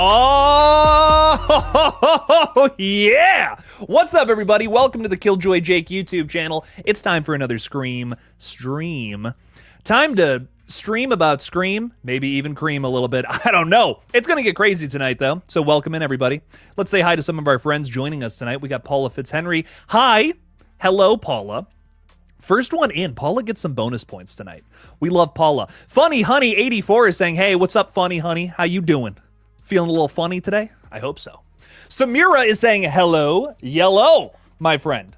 Oh, yeah! What's up, everybody? Welcome to the KillJoy Jake YouTube channel. It's time for another Scream stream. Time to stream about Scream, maybe even cream a little bit. I don't know. It's going to get crazy tonight, though, so welcome in, everybody. Let's say hi to some of our friends joining us tonight. We got Paula Fitzhenry. Hi. Hello, Paula. First one in. Paula gets some bonus points tonight. We love Paula. Funny Honey 84 is saying, hey, what's up, Funny Honey? How you doing? Feeling a little funny today? I hope so. Samira is saying, hello, yellow, my friend.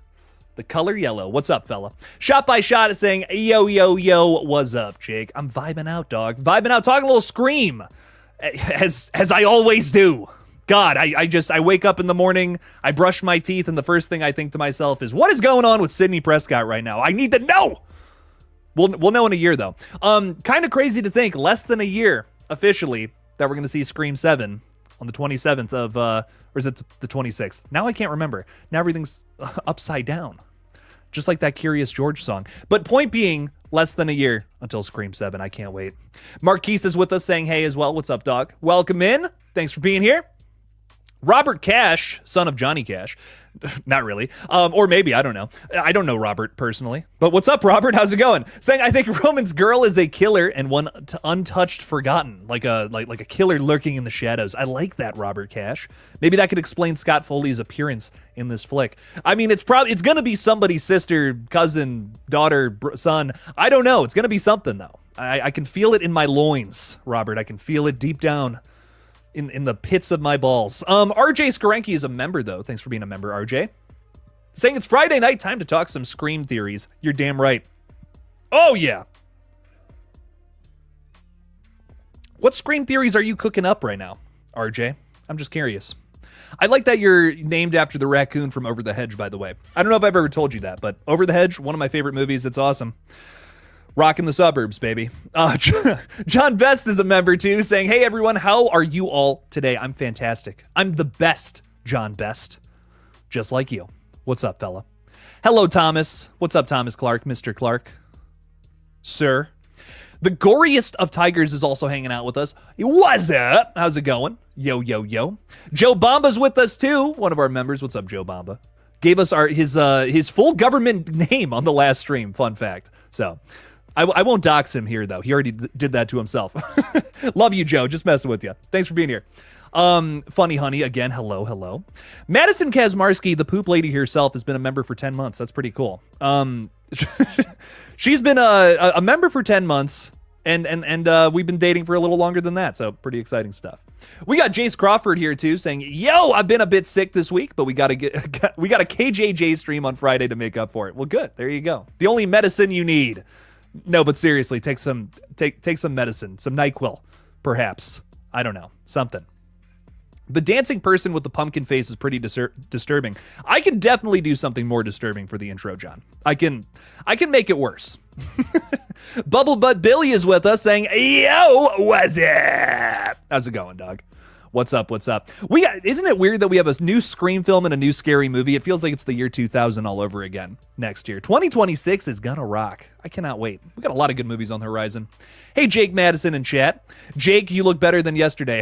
The color yellow. What's up, fella? Shot by Shot is saying, yo, yo, yo, what's up, Jake? I'm vibing out, dog. Vibing out, talking a little Scream, as I always do. God, I wake up in the morning, I brush my teeth, and the first thing I think to myself is, what is going on with Sidney Prescott right now? I need to know. We'll know in a year, though. Kind of crazy to think, less than a year, officially, that we're going to see Scream 7 on the 27th of, or is it the 26th? Now I can't remember. Now everything's upside down. Just like that Curious George song. But point being, less than a year until Scream 7. I can't wait. Marquise is with us saying hey as well. What's up, dog? Welcome in. Thanks for being here. Robert Cash, son of Johnny Cash. Not really. Or maybe, I don't know. I don't know Robert personally. But what's up, Robert? How's it going? Saying, I think Roman's girl is a killer and one untouched, forgotten. Like a killer lurking in the shadows. I like that, Robert Cash. Maybe that could explain Scott Foley's appearance in this flick. I mean, it's going to be somebody's sister, cousin, daughter, son. I don't know. It's going to be something, though. I can feel it in my loins, Robert. I can feel it deep down. In the pits of my balls. RJ Skarenki is a member, though. Thanks for being a member, RJ. Saying it's Friday night, time to talk some Scream theories. You're damn right. Oh, yeah. What Scream theories are you cooking up right now, RJ? I'm just curious. I like that you're named after the raccoon from Over the Hedge, by the way. I don't know if I've ever told you that, but Over the Hedge, one of my favorite movies. It's awesome. Rocking the suburbs, baby. John Best is a member, too, saying, hey, everyone, how are you all today? I'm fantastic. I'm the best, John Best. Just like you. What's up, fella? Hello, Thomas. What's up, Thomas Clark, Mr. Clark? Sir. The goriest of tigers is also hanging out with us. What's up? How's it going? Yo, yo, yo. Joe Bomba's with us, too. One of our members. What's up, Joe Bomba? Gave us his full government name on the last stream. Fun fact. So... I won't dox him here, though. He already did that to himself. Love you, Joe. Just messing with you. Thanks for being here. Funny Honey, again, hello, hello. Madison Kazmarski, the poop lady herself, has been a member for 10 months. That's pretty cool. She's been a member for 10 months, and we've been dating for a little longer than that, so pretty exciting stuff. We got Jace Crawford here, too, saying, yo, I've been a bit sick this week, but we got a KJJ stream on Friday to make up for it. Well, good. There you go. The only medicine you need. No, but seriously, take some medicine, some NyQuil, perhaps. I don't know, something. The dancing person with the pumpkin face is pretty disturbing. I can definitely do something more disturbing for the intro, John. I can make it worse. Bubble Butt Billy is with us saying, yo, what's up? How's it going, dog? What's up? What's up? Isn't it weird that we have a new Scream film and a new scary movie? It feels like it's the year 2000 all over again next year. 2026 is gonna rock. I cannot wait. We got a lot of good movies on the horizon. Hey, Jake Madison in chat. Jake, you look better than yesterday.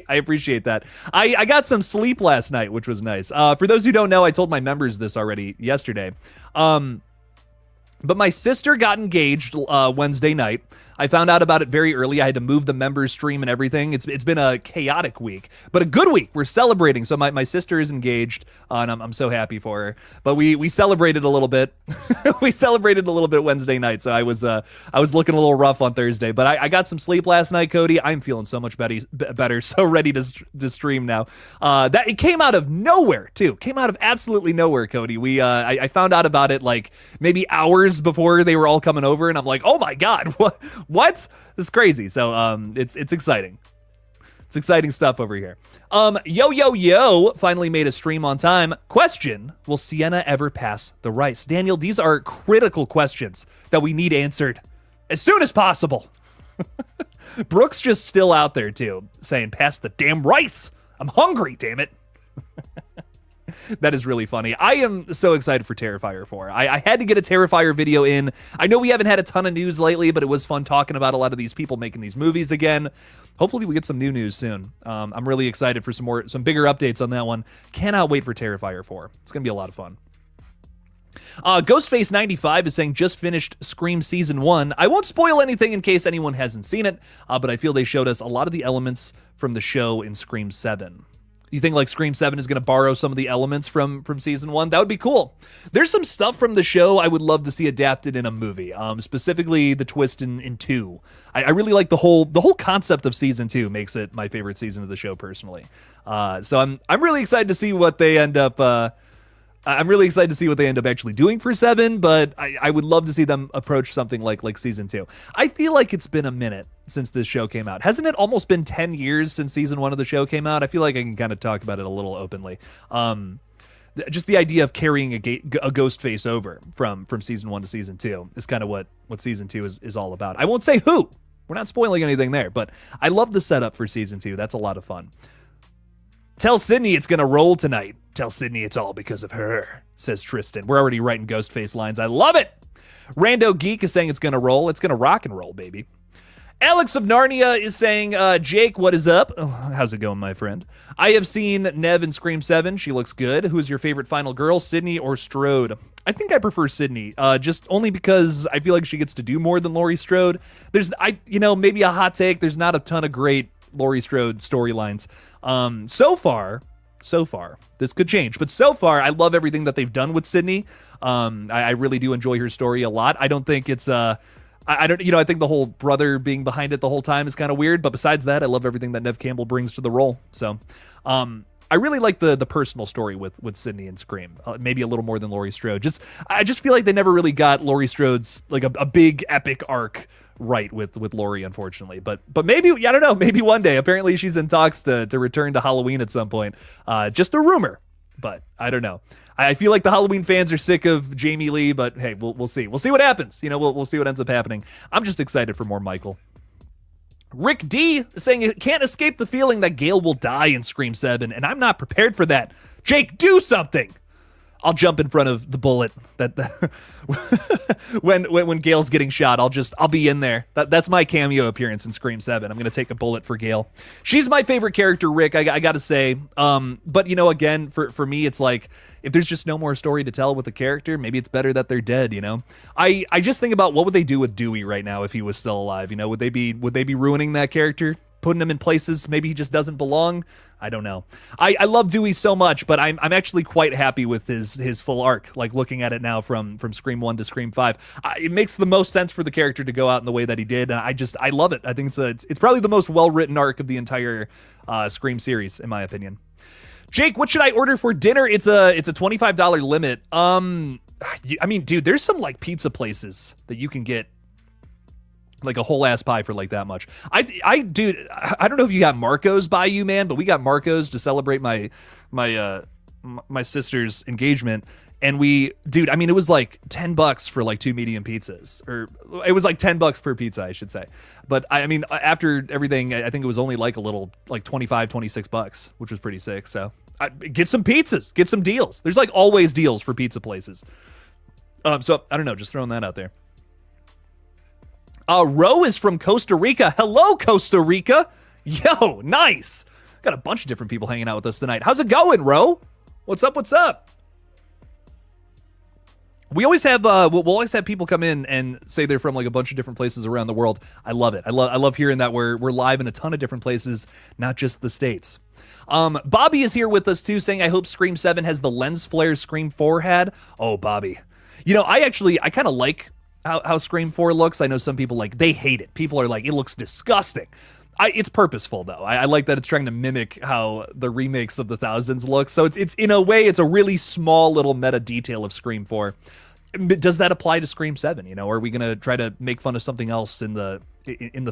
I appreciate that. I got some sleep last night, which was nice. For those who don't know, I told my members this already yesterday. But my sister got engaged Wednesday night. I found out about it very early. I had to move the members stream and everything. It's been a chaotic week, but a good week. We're celebrating. So my sister is engaged, and I'm so happy for her. But we celebrated a little bit. We celebrated a little bit Wednesday night. So I was looking a little rough on Thursday, but I got some sleep last night, Cody. I'm feeling so much better. So ready to stream now. That it came out of nowhere too. Came out of absolutely nowhere, Cody. I found out about it like maybe hours before they were all coming over, and I'm like, oh my God, what? This is crazy. So it's exciting. It's exciting stuff over here. Yo, yo, yo finally made a stream on time. Question, will Sienna ever pass the rice? Daniel, these are critical questions that we need answered as soon as possible. Brooke's just still out there, too, saying, pass the damn rice. I'm hungry, damn it. That is really funny. I am so excited for Terrifier 4. I had to get a Terrifier video in. I know we haven't had a ton of news lately, but it was fun talking about a lot of these people making these movies again. Hopefully we get some new news soon. I'm really excited for some bigger updates on that one. Cannot wait for Terrifier 4. It's going to be a lot of fun. Ghostface95 is saying, just finished Scream Season 1. I won't spoil anything in case anyone hasn't seen it, but I feel they showed us a lot of the elements from the show in Scream 7. You think like Scream 7 is going to borrow some of the elements from Season 1? That would be cool. There's some stuff from the show I would love to see adapted in a movie, specifically the twist in 2. I really like the whole concept of Season 2 makes it my favorite season of the show personally. So I'm really excited to see what they end up... I'm really excited to see what they end up actually doing for 7, but I would love to see them approach something like Season 2. I feel like it's been a minute since this show came out. Hasn't it almost been 10 years since Season 1 of the show came out? I feel like I can kind of talk about it a little openly. Just the idea of carrying a ghost face over from Season 1 to Season 2 is kind of what Season 2 is all about. I won't say who. We're not spoiling anything there, but I love the setup for Season 2. That's a lot of fun. Tell Sydney it's going to roll tonight. Tell Sydney it's all because of her, says Tristan. We're already writing Ghostface lines. I love it. Rando Geek is saying it's going to roll. It's going to rock and roll, baby. Alex of Narnia is saying, Jake, what is up? Oh, how's it going, my friend? I have seen Nev in Scream 7. She looks good. Who's your favorite final girl, Sydney or Strode? I think I prefer Sydney, just only because I feel like she gets to do more than Laurie Strode. There's, maybe a hot take. There's not a ton of great Laurie Strode storylines. So far, this could change, but so far, I love everything that they've done with Sydney. I really do enjoy her story a lot. I don't think it's, I think the whole brother being behind it the whole time is kind of weird, but besides that, I love everything that Nev Campbell brings to the role. So, I really like the personal story with Sydney and Scream, maybe a little more than Laurie Strode. I just feel like they never really got Laurie Strode's like a big epic arc right with Laurie, unfortunately, but maybe, I don't know, maybe one day. Apparently she's in talks to return to Halloween at some point. Just a rumor, but I don't know. I feel like the Halloween fans are sick of Jamie Lee, but hey, we'll see. We'll see what happens. We'll see what ends up happening. I'm just excited for more Michael. Rick D is saying it can't escape the feeling that Gale will die in Scream 7, and I'm not prepared for that. Jake, do something. I'll jump in front of the bullet when Gale's getting shot. I'll be in there. That's my cameo appearance in Scream 7. I'm going to take a bullet for Gale. She's my favorite character, Rick, I got to say. But again, for me, it's like, if there's just no more story to tell with the character, maybe it's better that they're dead, I just think about what would they do with Dewey right now if he was still alive, would they be ruining that character? Putting him in places maybe he just doesn't belong? I don't know. I love Dewey so much, but I'm actually quite happy with his full arc, like looking at it now from Scream 1 to Scream 5. It makes the most sense for the character to go out in the way that he did, and I love it. I think it's probably the most well-written arc of the entire Scream series, in my opinion. Jake, what should I order for dinner? It's a $25 limit. I mean, dude, there's some like pizza places that you can get like a whole ass pie for like that much. Dude, I don't know if you got Marco's by you, man, but we got Marco's to celebrate my sister's engagement. And dude, I mean, it was like $10 for like 2 medium pizzas, or it was like $10 per pizza, I should say. But I mean, after everything, I think it was only like a little, like $26, which was pretty sick. So get some pizzas, get some deals. There's like always deals for pizza places. So I don't know, just throwing that out there. Ro is from Costa Rica. Hello, Costa Rica. Yo, nice. Got a bunch of different people hanging out with us tonight. How's it going, Ro? What's up? What's up? We always have we'll always have people come in and say they're from like a bunch of different places around the world. I love it. I love hearing that we're live in a ton of different places, not just the States. Bobby is here with us too, saying I hope Scream 7 has the lens flare Scream 4 had. Oh, Bobby. I kind of like how Scream 4 looks. I know some people they hate it. People are like, it looks disgusting. It's purposeful though. I like that it's trying to mimic how the remakes of the Thousands look. So it's in a way, it's a really small little meta detail of Scream 4. Does that apply to Scream 7? Are we gonna try to make fun of something else in the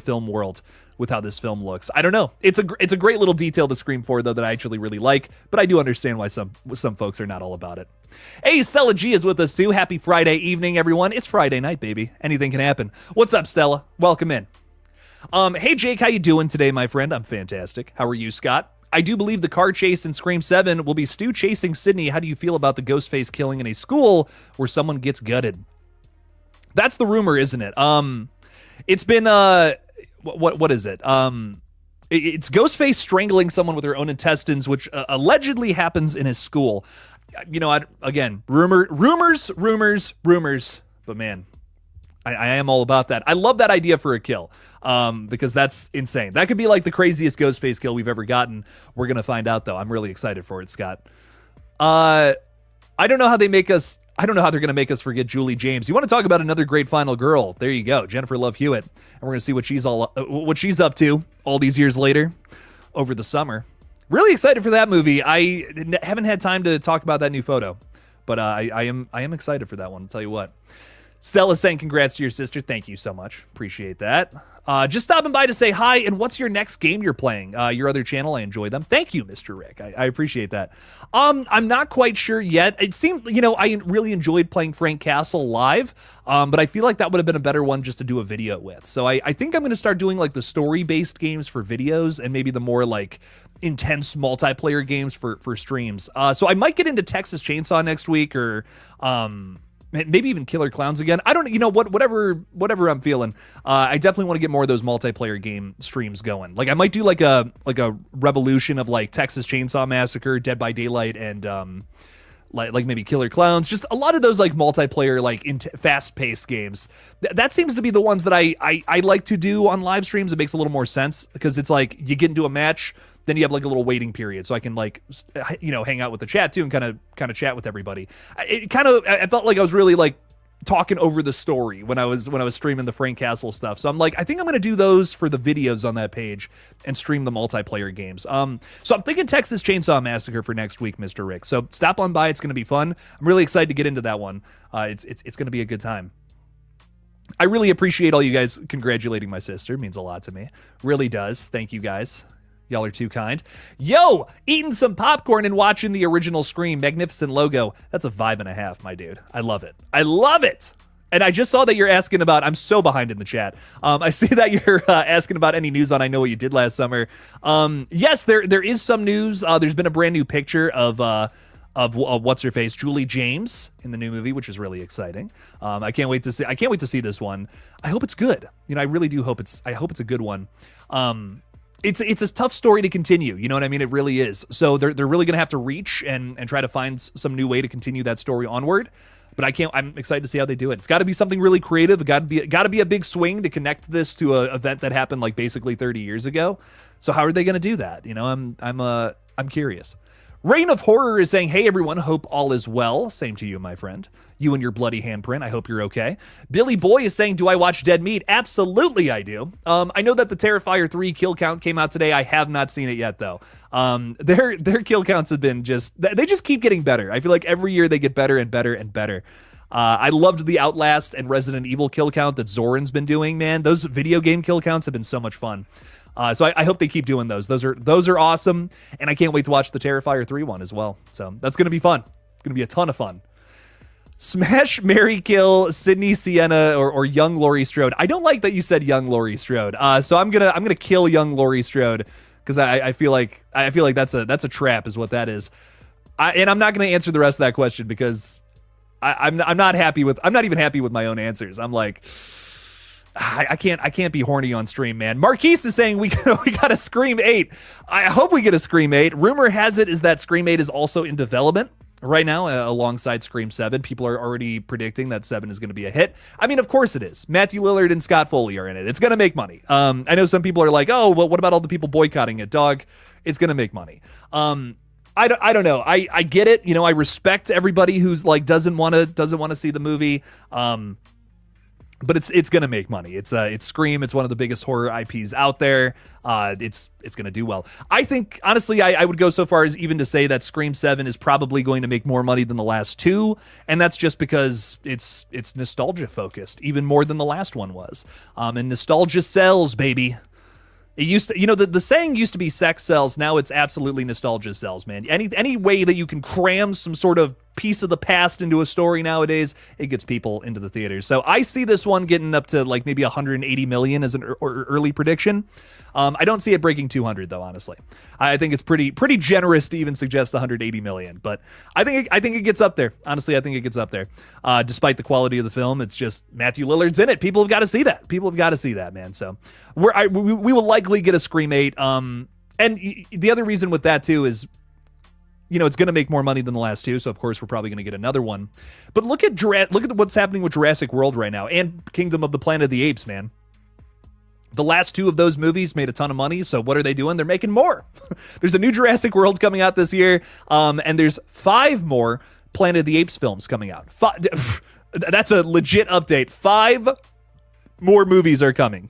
film world with how this film looks? I don't know. It's a great little detail to Scream 4 though that I actually really like, but I do understand why some folks are not all about it. Hey, Stella G is with us too. Happy Friday evening, everyone. It's Friday night, baby. Anything can happen. What's up, Stella? Welcome in. Hey, Jake, how you doing today, my friend? I'm fantastic. How are you, Scott? I do believe the car chase in Scream 7 will be Stu chasing Sydney. How do you feel about the Ghostface killing in a school where someone gets gutted? That's the rumor, isn't it? It's been what is it? It's Ghostface strangling someone with their own intestines, which allegedly happens in his school. You know, again, rumors. But man, I am all about that. I love that idea for a kill, because that's insane. That could be like the craziest Ghostface kill we've ever gotten. We're gonna find out though. I'm really excited for it, Scott. I don't know how they make us. I don't know how they're gonna make us forget Julie James. You want to talk about another great final girl? There you go, Jennifer Love Hewitt, and we're gonna see what she's up to all these years later over the summer. Really excited for that movie. I haven't had time to talk about that new photo, but I am excited for that one. I'll tell you what. Stella's saying congrats to your sister. Thank you so much. Appreciate that. Just stopping by to say hi, and what's your next game you're playing? Your other channel, I enjoy them. Thank you, Mr. Rick. I appreciate that. I'm not quite sure yet. It seemed, you know, I really enjoyed playing Frank Castle live, but I feel like that would have been a better one just to do a video with. So I think I'm going to start doing like the story-based games for videos and maybe the more like intense multiplayer games for streams. So I might get into Texas Chainsaw next week, or maybe even Killer Clowns again. I don't, you know, whatever I'm feeling. I definitely want to get more of those multiplayer game streams going. Like I might do like a revolution of like Texas Chainsaw Massacre, Dead by Daylight, and like maybe Killer Clowns. Just a lot of those like multiplayer, like fast-paced games. That seems to be the ones that I like to do on live streams. It makes a little more sense because it's like you get into a match, then you have like a little waiting period, so I can like, you know, hang out with the chat too and kind of chat with everybody. I felt like I was really like talking over the story when I was streaming the Frank Castle stuff. So I'm like, I think I'm gonna do those for the videos on that page and stream the multiplayer games. So I'm thinking Texas Chainsaw Massacre for next week, Mr. Rick. So stop on by. It's gonna be fun. I'm really excited to get into that one. It's gonna be a good time. I really appreciate all you guys congratulating my sister. It means a lot to me. Really does. Thank you guys. Y'all are too kind. Yo, eating some popcorn and watching the original Scream. Magnificent logo. That's a 5.5, my dude. I love it. I love it. And I just saw that you're asking about, I'm so behind in the chat. I see that you're asking about any news on I Know What You Did Last Summer. Yes, there is some news. There's been a brand new picture of what's her face, Julie James, in the new movie, which is really exciting. I can't wait to see this one. I hope it's good. You know, I really do hope it's a good one. It's a tough story to continue. You know what I mean? It really is. So they're really gonna have to reach and try to find some new way to continue that story onward. But I'm excited to see how they do it. It's got to be something really creative. It got to be a big swing to connect this to an event that happened like basically 30 years ago. So how are they gonna do that? You know, I'm curious. Reign of Horror is saying, hey everyone, hope all is well. Same to you, my friend. You and your bloody handprint, I hope you're okay. Billy Boy is saying, do I watch Dead Meat? Absolutely I do. I know that the Terrifier 3 kill count came out today. I have not seen it yet though. Their kill counts have been they just keep getting better. I feel like every year they get better and better and better. I loved the Outlast and Resident Evil kill count that Zoran's been doing, man. Those video game kill counts have been so much fun. So I hope they keep doing those. Those are awesome, and I can't wait to watch the Terrifier 3 one as well. So that's gonna be fun. It's gonna be a ton of fun. Smash, marry, kill Sydney Sienna or young Laurie Strode. I don't like that you said young Laurie Strode. So I'm gonna kill young Laurie Strode because I feel like that's a trap is what that is. And I'm not gonna answer the rest of that question because I'm not even happy with my own answers. I'm like, I can't be horny on stream, man. Marquise is saying we got a Scream 8. I hope we get a Scream 8. Rumor has it is that Scream 8 is also in development right now alongside Scream 7. People are already predicting that 7 is going to be a hit. I mean, of course it is. Matthew Lillard and Scott Foley are in it. It's going to make money. I know some people are like, oh, well, what about all the people boycotting it? Dog, it's going to make money. I don't know. I get it. You know, I respect everybody who's like doesn't want to see the movie. But it's gonna make money. It's Scream. It's one of the biggest horror IPs out there. It's gonna do well. I think honestly, I would go so far as even to say that Scream 7 is probably going to make more money than the last two, and that's just because it's nostalgia focused, even more than the last one was. And nostalgia sells, baby. It used to, you know, the saying used to be sex sells. Now it's absolutely nostalgia sells, man. Any way that you can cram some sort of piece of the past into a story nowadays, it gets people into the theaters. So I see this one getting up to like maybe 180 million as an early prediction. I don't see it breaking 200 though, honestly. I think it's pretty generous to even suggest 180 million, but I think it gets up there. Honestly, I think it gets up there. Despite the quality of the film, it's just Matthew Lillard's in it. People have got to see that. People have got to see that, man. So we will likely get a Scream 8. And the other reason with that too is, you know, it's going to make more money than the last two, so of course we're probably going to get another one. But look at what's happening with Jurassic World right now and Kingdom of the Planet of the Apes, man. The last two of those movies made a ton of money, so what are they doing? They're making more. There's a new Jurassic World coming out this year, and there's 5 more Planet of the Apes films coming out. That's a legit update. 5 more movies are coming.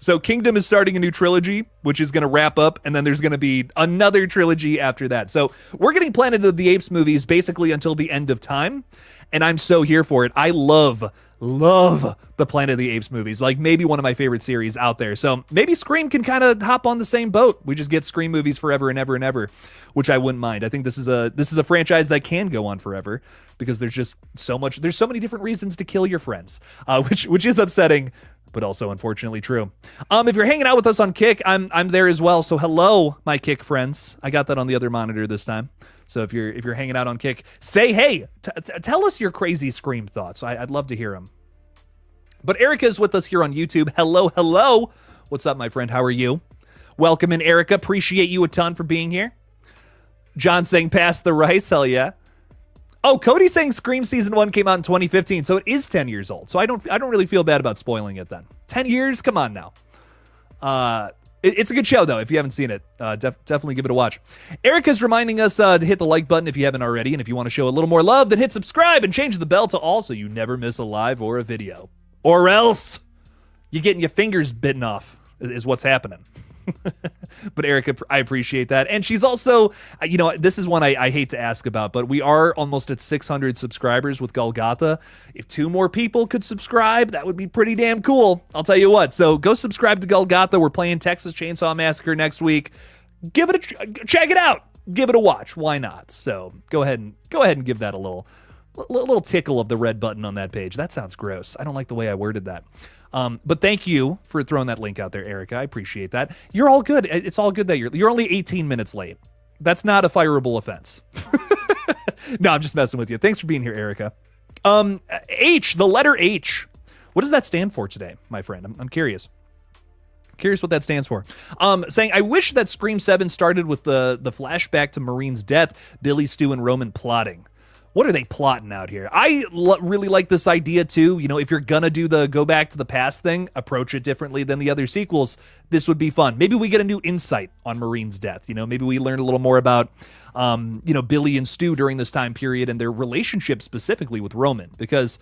So Kingdom is starting a new trilogy, which is going to wrap up, and then there's going to be another trilogy after that. So we're getting Planet of the Apes movies basically until the end of time, and I'm so here for it. I love the Planet of the Apes movies, like maybe one of my favorite series out there. So maybe Scream can kind of hop on the same boat. We just get Scream movies forever and ever and ever, which I wouldn't mind. I think this is a franchise that can go on forever because there's just so many different reasons to kill your friends, which is upsetting, but also unfortunately true. If you're hanging out with us on Kick, I'm there as well. So hello, my Kick friends. I got that on the other monitor this time. So if you're hanging out on Kick, say hey. Tell us your crazy Scream thoughts. I'd love to hear them. But Erica's with us here on YouTube. Hello. What's up, my friend? How are you? Welcome in, Erica. Appreciate you a ton for being here. John saying pass the rice. Hell yeah. Oh, Cody's saying Scream Season 1 came out in 2015, so it is 10 years old. So I don't really feel bad about spoiling it then. 10 years? Come on now. It's a good show, though. If you haven't seen it, definitely give it a watch. Erica's reminding us to hit the like button if you haven't already, and if you want to show a little more love, then hit subscribe and change the bell to all so you never miss a live or a video. Or else you're getting your fingers bitten off is what's happening. But Erica, I appreciate that. And she's also, you know, this is one I hate to ask about, but we are almost at 600 subscribers with GullGotha. If 2 more people could subscribe, that would be pretty damn cool. I'll tell you what. So go subscribe to GullGotha. We're playing Texas Chainsaw Massacre next week. Check it out. Give it a watch. Why not? So go ahead and give that a little tickle of the red button on that page. That sounds gross. I don't like the way I worded that. But thank you for throwing that link out there, Erica. I appreciate that. You're all good. It's all good that you're only 18 minutes late. That's not a fireable offense. No, I'm just messing with you. Thanks for being here, Erica. H, the letter H. What does that stand for today, my friend? I'm curious. Curious what that stands for. Saying, I wish that Scream 7 started with the flashback to Maureen's death, Billy, Stu, and Roman plotting. What are they plotting out here? I really like this idea too. You know, if you're gonna do the go back to the past thing, approach it differently than the other sequels. This would be fun. Maybe we get a new insight on Maureen's death. You know, maybe we learn a little more about, you know, Billy and Stu during this time period and their relationship specifically with Roman. Because,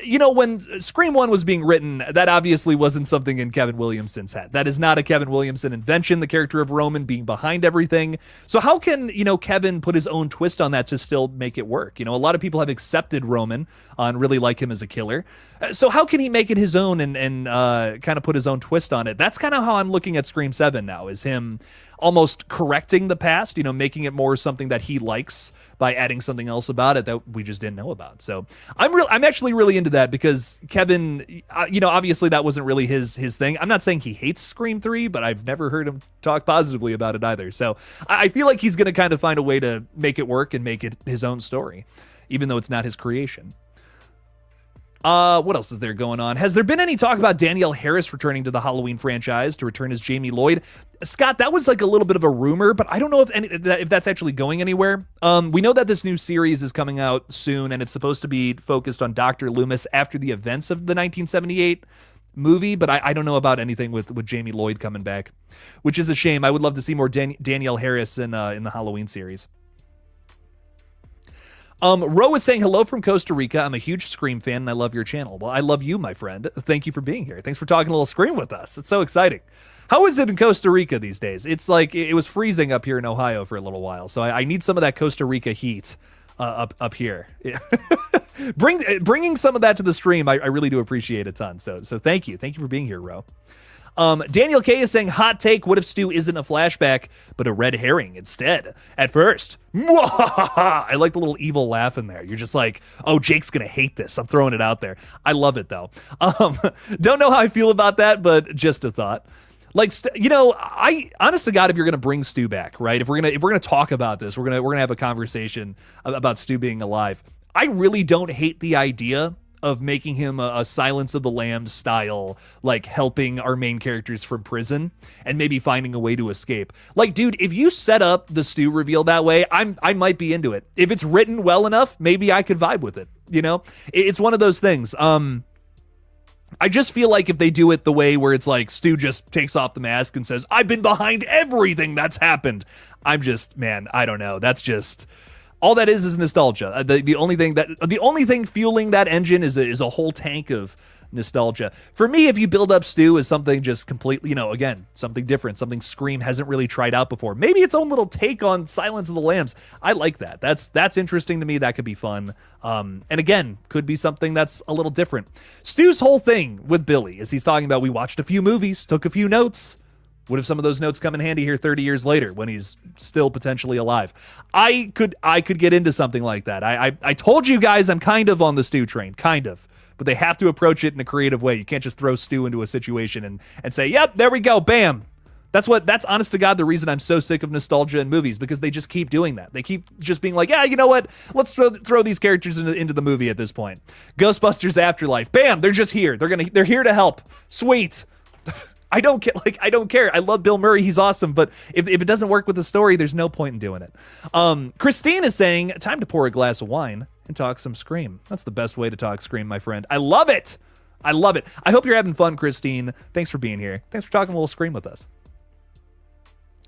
you know, when Scream 1 was being written, that obviously wasn't something in Kevin Williamson's head. That is not a Kevin Williamson invention, the character of Roman being behind everything. So how can, you know, Kevin put his own twist on that to still make it work? You know, a lot of people have accepted Roman and really like him as a killer. So how can he make it his own and kind of put his own twist on it? That's kind of how I'm looking at Scream 7 now, is him almost correcting the past, you know, making it more something that he likes by adding something else about it that we just didn't know about. So I'm actually really into that because Kevin, you know, obviously that wasn't really his thing. I'm not saying he hates Scream 3, but I've never heard him talk positively about it either. So I feel like he's going to kind of find a way to make it work and make it his own story, even though it's not his creation. What else is there going on? Has there been any talk about Danielle Harris returning to the Halloween franchise to return as Jamie Lloyd? Scott, that was like a little bit of a rumor, but I don't know if that's actually going anywhere. We know that this new series is coming out soon, and it's supposed to be focused on Dr. Loomis after the events of the 1978 movie, but I don't know about anything with Jamie Lloyd coming back, which is a shame. I would love to see more Danielle Harris in the Halloween series. Ro is saying, hello from Costa Rica. I'm a huge Scream fan and I love your channel. Well, I love you, my friend. Thank you for being here. Thanks for talking a little Scream with us. It's so exciting. How is it in Costa Rica these days? It's like, it was freezing up here in Ohio for a little while. So I need some of that Costa Rica heat up here. Bringing some of that to the stream, I really do appreciate a ton. So thank you. Thank you for being here, Ro. Daniel K is saying, hot take, what if Stu isn't a flashback, but a red herring instead? At first. I like the little evil laugh in there. You're just like, oh, Jake's going to hate this. I'm throwing it out there. I love it, though. Don't know how I feel about that, but just a thought. Like, I honest to God, if you're gonna bring Stu back, right? If we're gonna talk about this, we're gonna have a conversation about Stu being alive. I really don't hate the idea of making him a Silence of the Lambs style, like helping our main characters from prison and maybe finding a way to escape. Like, dude, if you set up the Stu reveal that way, I might be into it. If it's written well enough, maybe I could vibe with it. It's one of those things. I just feel like if they do it the way where it's like Stu just takes off the mask and says, I've been behind everything that's happened. I don't know. That's just, all that is nostalgia. The only thing fueling that engine is a whole tank of nostalgia. For me, if you build up Stu as something just completely, again, something different, something Scream hasn't really tried out before. Maybe its own little take on Silence of the Lambs. I like that. That's interesting to me. That could be fun. And again, could be something that's a little different. Stu's whole thing with Billy is he's talking about, we watched a few movies, took a few notes. What if some of those notes come in handy here 30 years later when he's still potentially alive? I could get into something like that. I told you guys I'm kind of on the Stu train, kind of. But they have to approach it in a creative way. You can't just throw Stu into a situation and say, yep, there we go, bam. That's honest to God the reason I'm so sick of nostalgia in movies, because they just keep doing that. They keep just being like, yeah, you know what? Let's throw these characters into the movie at this point. Ghostbusters Afterlife, bam, they're just here. They're here to help. Sweet. I don't care. I love Bill Murray. He's awesome. But if it doesn't work with the story, there's no point in doing it. Christine is saying, time to pour a glass of wine and talk some Scream. That's the best way to talk Scream, my friend. I love it. I love it. I hope you're having fun, Christine. Thanks for being here. Thanks for talking a little Scream with us.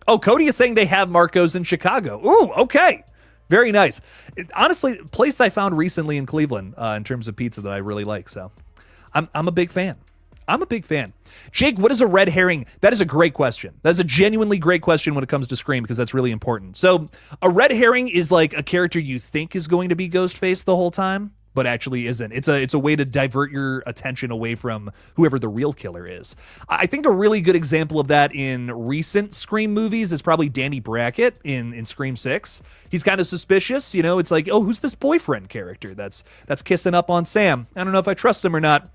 Oh, Cody is saying they have Marco's in Chicago. Ooh, okay. Very nice. Honestly, place I found recently in Cleveland in terms of pizza that I really like. So I'm a big fan. I'm a big fan. Jake, what is a red herring? That is a great question. That's a genuinely great question when it comes to Scream, because that's really important. So a red herring is like a character you think is going to be Ghostface the whole time, but actually isn't. It's a way to divert your attention away from whoever the real killer is. I think a really good example of that in recent Scream movies is probably Danny Brackett in Scream 6. He's kind of suspicious, it's like, oh, who's this boyfriend character that's kissing up on Sam? I don't know if I trust him or not.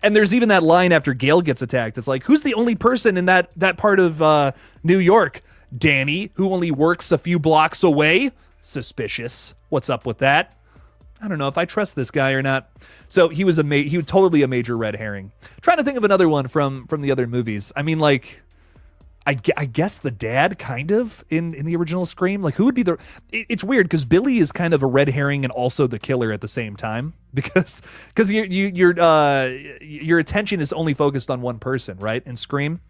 And there's even that line after Gail gets attacked. It's like, who's the only person in that part of New York? Danny, who only works a few blocks away? Suspicious. What's up with that? I don't know if I trust this guy or not. So he was totally a major red herring. Trying to think of another one from the other movies. I mean, like, I guess the dad, kind of, in the original Scream. Like, who would be the... It's weird, because Billy is kind of a red herring and also the killer at the same time. Because your attention is only focused on one person, right, in Scream?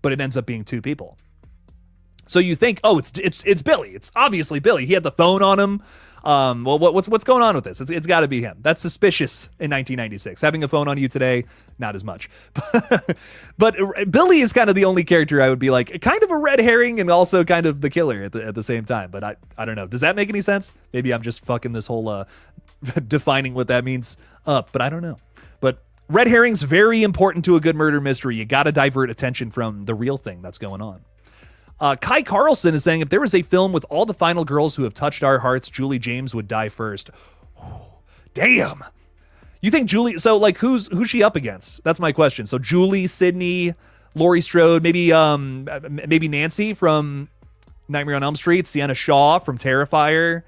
But it ends up being two people. So you think, oh, it's Billy. It's obviously Billy. He had the phone on him. Well, what's going on with this? It's got to be him. That's suspicious in 1996. Having a phone on you today, not as much. But Billy is kind of the only character I would be like, kind of a red herring and also kind of the killer at the same time. But I don't know. Does that make any sense? Maybe I'm just fucking this whole defining what that means up, but I don't know. But red herring's very important to a good murder mystery. You got to divert attention from the real thing that's going on. Kai Carlson is saying, if there was a film with all the final girls who have touched our hearts, Julie James would die first. Damn. You think Julie... So, like, who's she up against? That's my question. So, Julie, Sydney, Laurie Strode, maybe Nancy from Nightmare on Elm Street, Sienna Shaw from Terrifier. I'm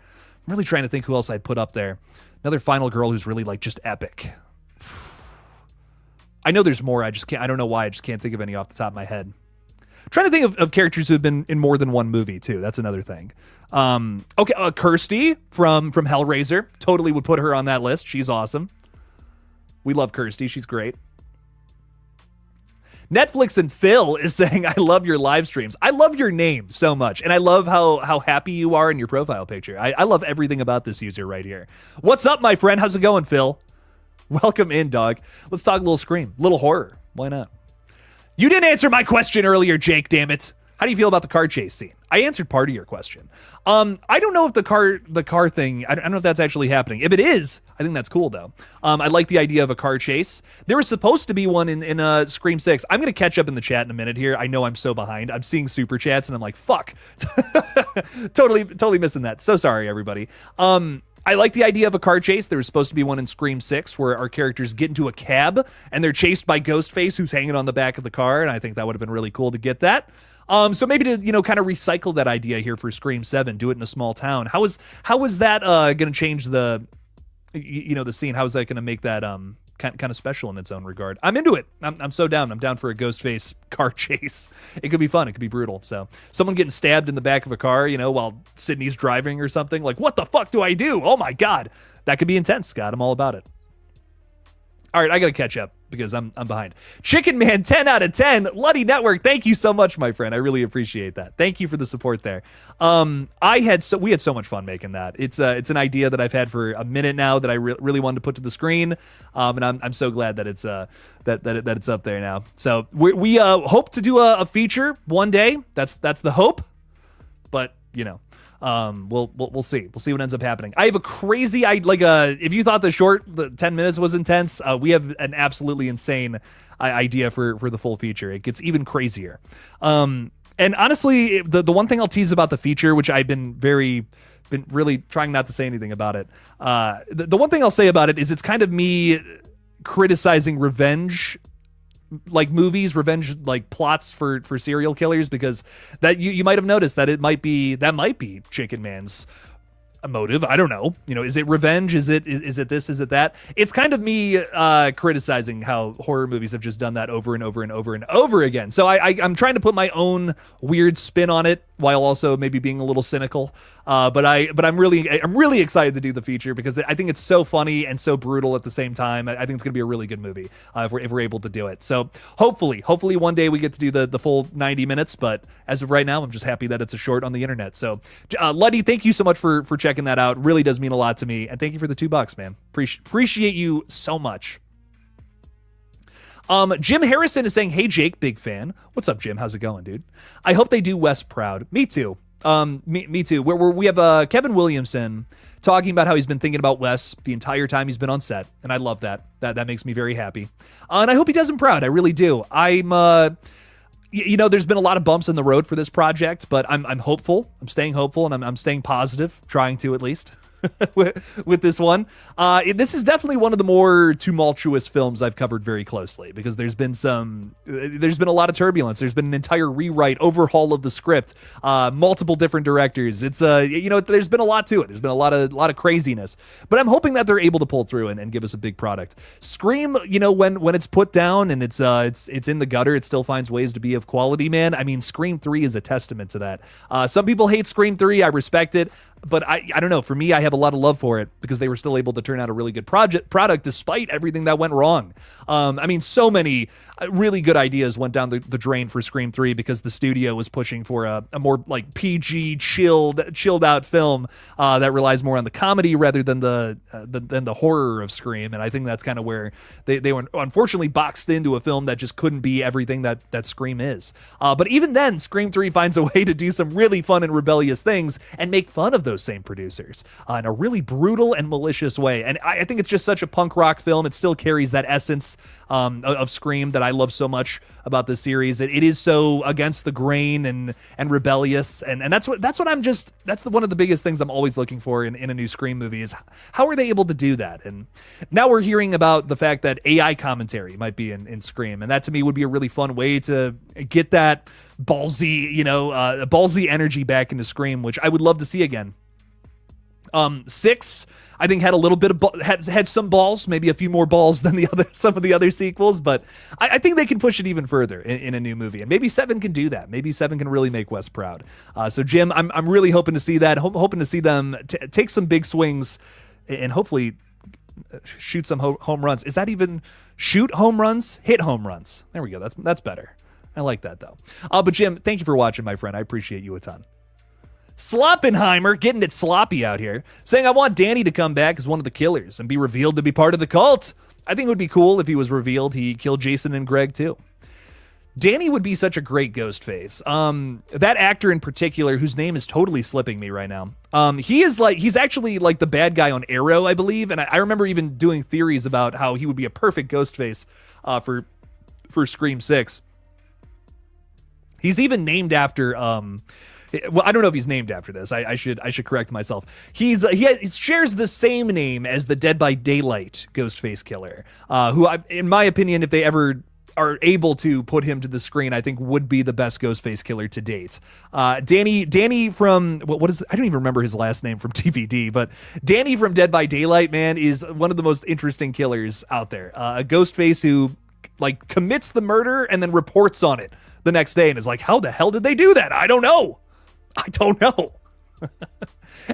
really trying to think who else I'd put up there. Another final girl who's really, like, just epic. I know there's more. I don't know why. I just can't think of any off the top of my head. I'm trying to think of characters who have been in more than one movie, too. That's another thing. Okay, Kirsty from Hellraiser. Totally would put her on that list. She's awesome. We love Kirsty. She's great. Netflix and Phil is saying, I love your live streams. I love your name so much. And I love how happy you are in your profile picture. I love everything about this user right here. What's up, my friend? How's it going, Phil? Welcome in, dog. Let's talk a little Scream. Little horror. Why not? You didn't answer my question earlier, Jake, damn it. How do you feel about the car chase scene? I answered part of your question. I don't know if the car thing, I don't know if that's actually happening. If it is, I think that's cool though. I like the idea of a car chase. There was supposed to be one in Scream 6. I'm going to catch up in the chat in a minute here. I know I'm so behind. I'm seeing super chats and I'm like, fuck. totally missing that. So sorry, everybody. I like the idea of a car chase. There was supposed to be one in Scream 6 where our characters get into a cab and they're chased by Ghostface, who's hanging on the back of the car, and I think that would have been really cool to get that. So maybe to, kind of recycle that idea here for Scream 7, do it in a small town. How is that going to change the scene? How is that going to make that kind of special in its own regard? I'm into it. I'm so down. I'm down for a Ghostface car chase. It could be fun. It could be brutal. So someone getting stabbed in the back of a car, while Sydney's driving or something. Like, what the fuck do I do? Oh my God. That could be intense, Scott. I'm all about it. All right, I got to catch up because I'm behind. Chicken Man, 10 out of 10. Luddy Network, thank you so much, my friend. I really appreciate that. Thank you for the support there. We had so much fun making that. It's an idea that I've had for a minute now that I really wanted to put to the screen, and I'm so glad that it's that it's up there now. So we hope to do a feature one day. That's the hope, but we'll see. We'll see what ends up happening. I have a crazy if you thought the 10 minutes was intense, we have an absolutely insane idea for the full feature. It gets even crazier. And honestly, the one thing I'll tease about the feature, which I've been really trying not to say anything about it. The one thing I'll say about it is it's kind of me criticizing revenge movies, revenge plots for serial killers, because that you might have noticed that might be Chicken Man's motive. I don't know. Is it revenge? Is it this? Is it that? It's kind of me criticizing how horror movies have just done that over and over and over and over again. So I'm trying to put my own weird spin on it while also maybe being a little cynical. But I'm really excited to do the feature because I think it's so funny and so brutal at the same time. I think it's going to be a really good movie if we're able to do it. So hopefully one day we get to do the full 90 minutes. But as of right now, I'm just happy that it's a short on the internet. So Luddy, thank you so much for checking that out. It really does mean a lot to me. And thank you for the $2, man. Appreciate you so much. Jim Harrison is saying, hey, Jake, big fan. What's up, Jim? How's it going, dude? I hope they do Wes proud. Me too. Me too. We have Kevin Williamson talking about how he's been thinking about Wes the entire time he's been on set, and I love that. That makes me very happy. And I hope he does him proud. I really do. I'm there's been a lot of bumps in the road for this project, but I'm hopeful. I'm staying hopeful, and I'm staying positive, trying to at least. with this one. This is definitely one of the more tumultuous films I've covered very closely because there's been a lot of turbulence. There's been an entire rewrite, overhaul of the script, multiple different directors. It's there's been a lot to it. There's been a lot of craziness, but I'm hoping that they're able to pull through and give us a big product. Scream, when it's put down and it's in the gutter, it still finds ways to be of quality, man. I mean, Scream 3 is a testament to that. Some people hate Scream 3. I respect it. But I don't know. For me, I have a lot of love for it because they were still able to turn out a really good product despite everything that went wrong. So many really good ideas went down the drain for Scream 3 because the studio was pushing for a more PG, chilled out film that relies more on the comedy rather than the horror of Scream. And I think that's kind of where they were unfortunately boxed into a film that just couldn't be everything that Scream is. But even then, Scream 3 finds a way to do some really fun and rebellious things and make fun of those same producers in a really brutal and malicious way. And I think it's just such a punk rock film. It still carries that essence of Scream that I love so much about this series. It is so against the grain and rebellious, and that's one of the biggest things I'm always looking for in a new Scream movie is how are they able to do that? And now we're hearing about the fact that AI commentary might be in Scream, and that to me would be a really fun way to get that ballsy energy back into Scream, which I would love to see again. 6, I think, had a little bit of had some balls, maybe a few more balls than some of the other sequels, but I think they can push it even further in a new movie, and maybe 7 can do that. Maybe 7 can really make Wes proud. So Jim, I'm really hoping to see that. Hoping to see them take some big swings and hopefully shoot some home runs. Is that even shoot home runs? Hit home runs. There we go. That's better. I like that though. But Jim, thank you for watching, my friend. I appreciate you a ton. Sloppenheimer, getting it sloppy out here, saying I want Danny to come back as one of the killers and be revealed to be part of the cult. I think it would be cool if he was revealed he killed Jason and Greg too. Danny would be such a great Ghostface. That actor in particular, whose name is totally slipping me right now. He's actually like the bad guy on Arrow, I believe. And I remember even doing theories about how he would be a perfect Ghostface for Scream 6. He's even named after, well, I don't know if he's named after this. I should correct myself. He shares the same name as the Dead by Daylight Ghostface killer, who, in my opinion, if they ever are able to put him to the screen, I think would be the best Ghostface killer to date. Danny from, what is, I don't even remember his last name from TVD, but Danny from Dead by Daylight, man, is one of the most interesting killers out there. A Ghostface who like commits the murder and then reports on it the next day and is like, how the hell did they do that? I don't know.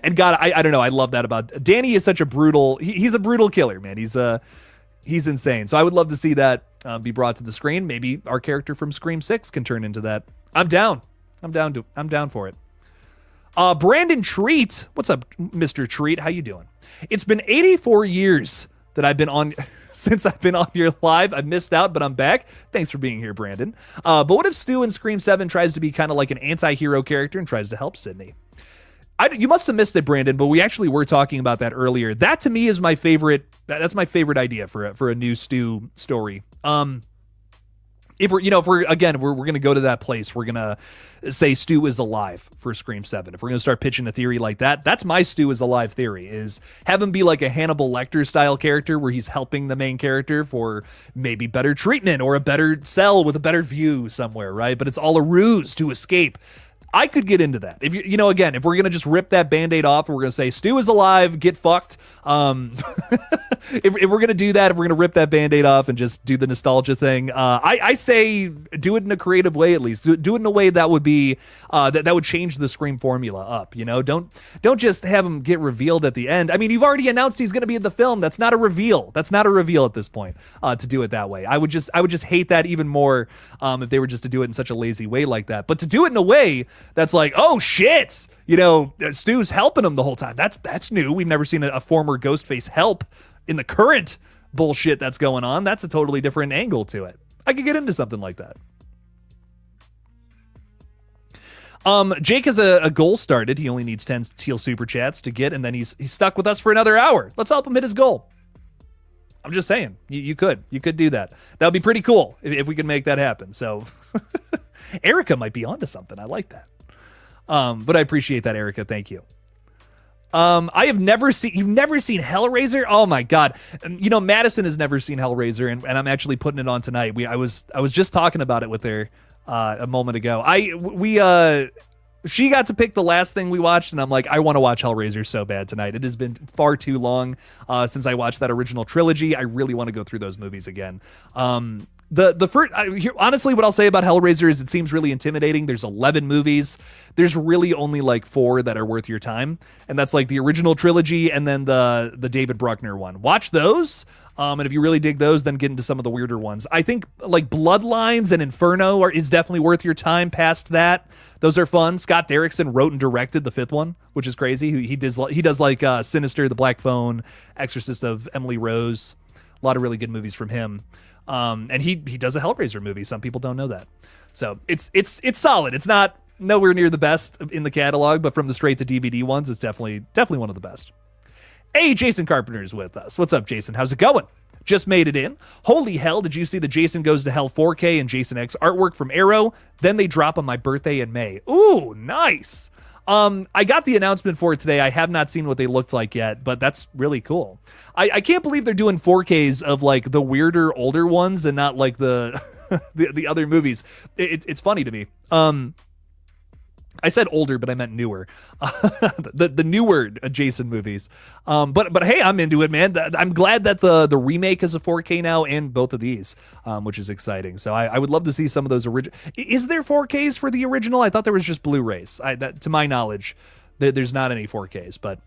And God, I don't know. I love that about Danny. Is such a brutal, he's a brutal killer, man. He's insane. So I would love to see that be brought to the screen. Maybe our character from Scream 6 can turn into that. I'm down for it. Brandon Treat. What's up, Mr. Treat? How you doing? It's been 84 years that I've been on since I've been on your live. I've missed out, but I'm back. Thanks for being here, Brandon. But what if Stu in Scream 7 tries to be kind of like an anti-hero character and tries to help Sydney? You must have missed it, Brandon, but we actually were talking about that earlier. That to me is my favorite. That's my favorite idea for a new Stu story. If we're going to go to that place, we're going to say Stu is alive for Scream 7. If we're going to start pitching a theory like that, that's my Stu is alive theory, is have him be like a Hannibal Lecter style character where he's helping the main character for maybe better treatment or a better cell with a better view somewhere, right? But it's all a ruse to escape. I could get into that. If again, if we're going to just rip that Band-Aid off, we're going to say Stu is alive, get fucked. If we're going to do that, if we're going to rip that Band-Aid off and just do the nostalgia thing, I say do it in a creative way, at least. Do it in a way that would be, that would change the Scream formula up, Don't just have him get revealed at the end. I mean, you've already announced he's going to be in the film. That's not a reveal. That's not a reveal at this point, to do it that way. I would just hate that even more, if they were just to do it in such a lazy way like that. But to do it in a way that's like, oh shit, Stu's helping him the whole time. That's new. We've never seen a former Ghostface help in the current bullshit that's going on. That's a totally different angle to it. I could get into something like that. Jake has a goal started. He only needs 10 teal super chats to get, and then he's stuck with us for another hour. Let's help him hit his goal. I'm just saying, you could do that. That would be pretty cool if we could make that happen. So Erica might be onto something. I like that. But I appreciate that, Erica. Thank you. You've never seen Hellraiser? Oh my God. Madison has never seen Hellraiser, and I'm actually putting it on tonight. I was just talking about it with her, a moment ago. She got to pick the last thing we watched, and I'm like, I want to watch Hellraiser so bad tonight. It has been far too long, since I watched that original trilogy. I really want to go through those movies again. The first, honestly, what I'll say about Hellraiser is it seems really intimidating. There's 11 movies. There's really only like 4 that are worth your time. And that's like the original trilogy and then the David Bruckner one. Watch those. And if you really dig those, then get into some of the weirder ones. I think like Bloodlines and Inferno is definitely worth your time past that. Those are fun. Scott Derrickson wrote and directed the 5th one, which is crazy. He does like Sinister, The Black Phone, Exorcist of Emily Rose. A lot of really good movies from him. And he does a Hellraiser movie. Some people don't know that. So it's solid. It's not nowhere near the best in the catalog, but from the straight to DVD ones, it's definitely one of the best. Hey, Jason Carpenter is with us. What's up, Jason? How's it going? Just made it in. Holy hell, did you see the Jason Goes to Hell 4K and Jason X artwork from Arrow? Then they drop on my birthday in May. Ooh, nice. I got the announcement for it today. I have not seen what they looked like yet, but that's really cool. I can't believe they're doing 4Ks of like the weirder older ones and not like the the other movies. It's funny to me. I said older, but I meant newer. The newer Jason movies. But hey, I'm into it, man. I'm glad that the remake is a 4K now and both of these, which is exciting. So I would love to see some of those original. Is there 4Ks for the original? I thought there was just Blu-rays. To my knowledge, there's not any 4Ks, but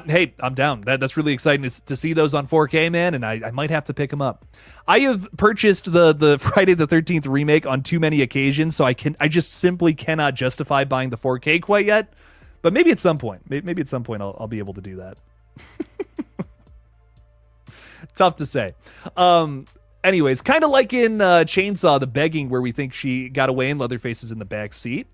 hey, I'm down. That's really exciting to see those on 4K, man, and I might have to pick them up. I have purchased the Friday the 13th remake on too many occasions, so I just simply cannot justify buying the 4K quite yet. But maybe at some point, I'll be able to do that. Tough to say. Anyways, kind of like in Chainsaw, the begging, where we think she got away and Leatherface is in the back seat.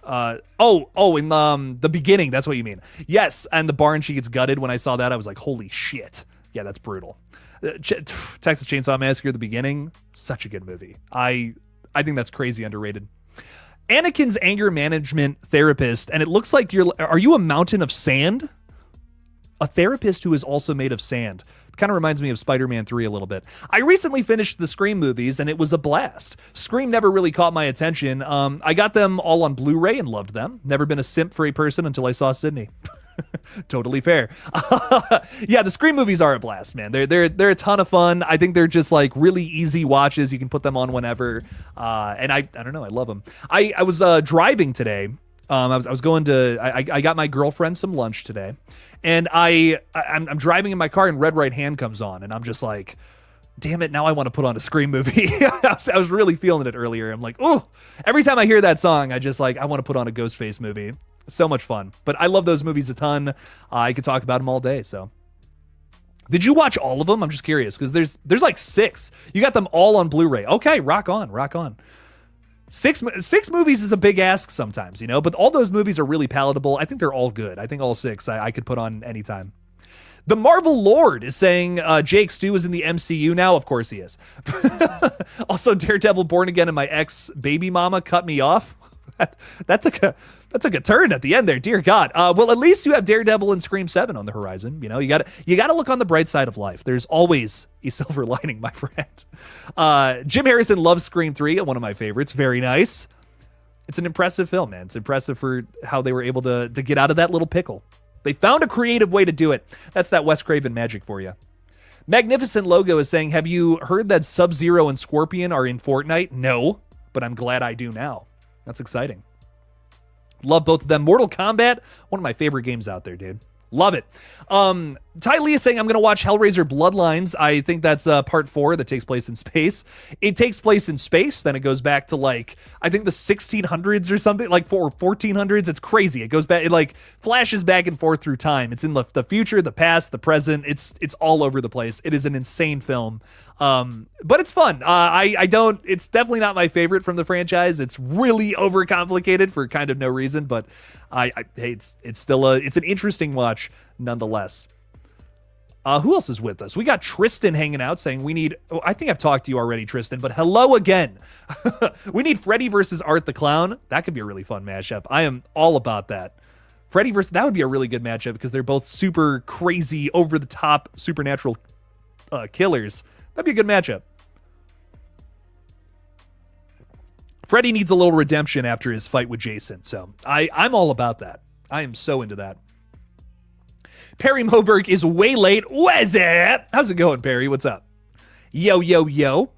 In the beginning, that's what you mean. Yes, and the barn, she gets gutted. When I saw that, I was like, holy shit. Yeah, that's brutal. Texas Chainsaw Massacre, the beginning, such a good movie. I think that's crazy underrated. Anakin's anger management therapist, and it looks like are you a mountain of sand? A therapist who is also made of sand. Kind of reminds me of Spider-Man 3 a little bit. I recently finished the Scream movies, and it was a blast. Scream never really caught my attention. I got them all on Blu-ray and loved them. Never been a simp for a person until I saw Sydney. Totally fair. Yeah, the Scream movies are a blast, man. They're a ton of fun. I think they're just like really easy watches. You can put them on whenever. And I don't know. I love them. I was driving today. I was going to. I got my girlfriend some lunch today, and I'm driving in my car, and Red Right Hand comes on, and I'm just like, damn it, now I want to put on a Scream movie. I was really feeling it earlier. I'm like, oh, every time I hear that song, I want to put on a Ghostface movie. So much fun. But I love those movies a ton. I could talk about them all day. So, did you watch all of them? I'm just curious because there's like 6. You got them all on Blu-ray. Okay, rock on. Six movies is a big ask sometimes, but all those movies are really palatable. I think they're all good. I think all 6 I could put on anytime. The Marvel Lord is saying Jake Stu is in the MCU now. Of course he is. Also, Daredevil Born Again and my ex baby mama cut me off. That took a turn at the end there. Dear God. Well, at least you have Daredevil and Scream 7 on the horizon. You gotta look on the bright side of life. There's always a silver lining, my friend. Jim Harrison loves Scream 3, one of my favorites. Very nice. It's an impressive film, man. It's impressive for how they were able to get out of that little pickle. They found a creative way to do it. That's that Wes Craven magic for you. Magnificent Logo is saying, have you heard that Sub-Zero and Scorpion are in Fortnite? No, but I'm glad I do now. That's exciting. Love both of them. Mortal Kombat, one of my favorite games out there, dude. Love it. Ty Lee is saying, I'm going to watch Hellraiser Bloodlines. I think that's part 4 that takes place in space. It takes place in space. Then it goes back to I think the 1600s or something, like 1400s. It's crazy. It goes back. It flashes back and forth through time. It's in the future, the past, the present. It's all over the place. It is an insane film. But it's fun. It's definitely not my favorite from the franchise. It's really overcomplicated for kind of no reason, but hey, it's still it's an interesting watch nonetheless. Who else is with us? We got Tristan hanging out saying I think I've talked to you already, Tristan, but hello again. We need Freddy versus Art the Clown. That could be a really fun matchup. I am all about that. That would be a really good matchup because they're both super crazy, over the top, supernatural killers. That'd be a good matchup. Freddy needs a little redemption after his fight with Jason, so I'm all about that. I am so into that. Perry Moberg is way late. What's up? How's it going, Perry? What's up? Yo.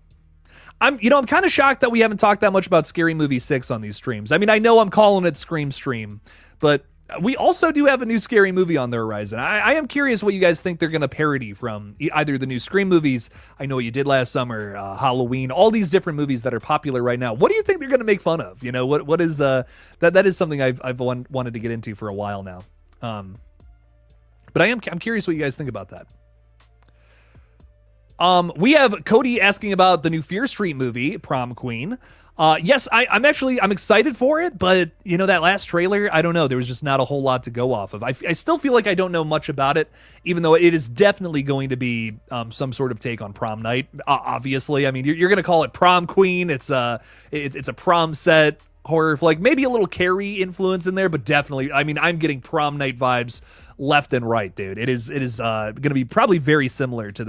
I'm kind of shocked that we haven't talked that much about Scary Movie 6 on these streams. I mean, I know I'm calling it Scream Stream, but we also do have a new Scary Movie on the horizon. I am curious what you guys think they're going to parody from either the new Scream movies, I Know What You Did Last Summer, Halloween, all these different movies that are popular right now. What do you think they're going to make fun of? What is that is something I've wanted to get into for a while now. But I'm curious what you guys think about that. We have Cody asking about the new Fear Street movie, Prom Queen. Yes, I'm excited for it, but that last trailer, I don't know. There was just not a whole lot to go off of. I still feel like I don't know much about it, even though it is definitely going to be some sort of take on prom night. Obviously, I mean, you're going to call it Prom Queen. It's a prom set horror flick, maybe a little Carrie influence in there, but definitely, I mean, I'm getting prom night vibes left and right, dude. It is going to be probably very similar to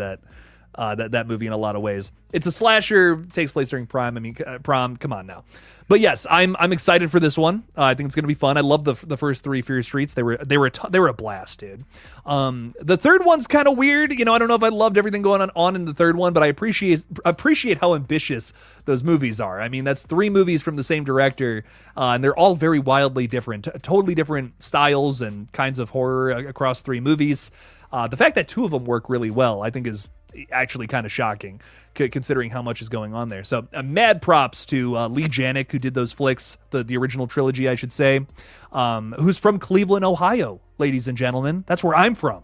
that movie in a lot of ways. It's a slasher, takes place during prom. I mean, prom. Come on now. But yes, I'm excited for this one. I think it's gonna be fun. I love the first 3 Fear Streets. They were a blast, dude. The third one's kind of weird. I don't know if I loved everything going on in the third one, but I appreciate how ambitious those movies are. I mean, that's 3 movies from the same director, and they're all very wildly different, totally different styles and kinds of horror across 3 movies. The fact that 2 of them work really well, I think, is actually kind of shocking considering how much is going on there. So mad props to Lee Janik, who did those flicks, the original trilogy, I should say, who's from Cleveland, Ohio, ladies and gentlemen. That's where I'm from.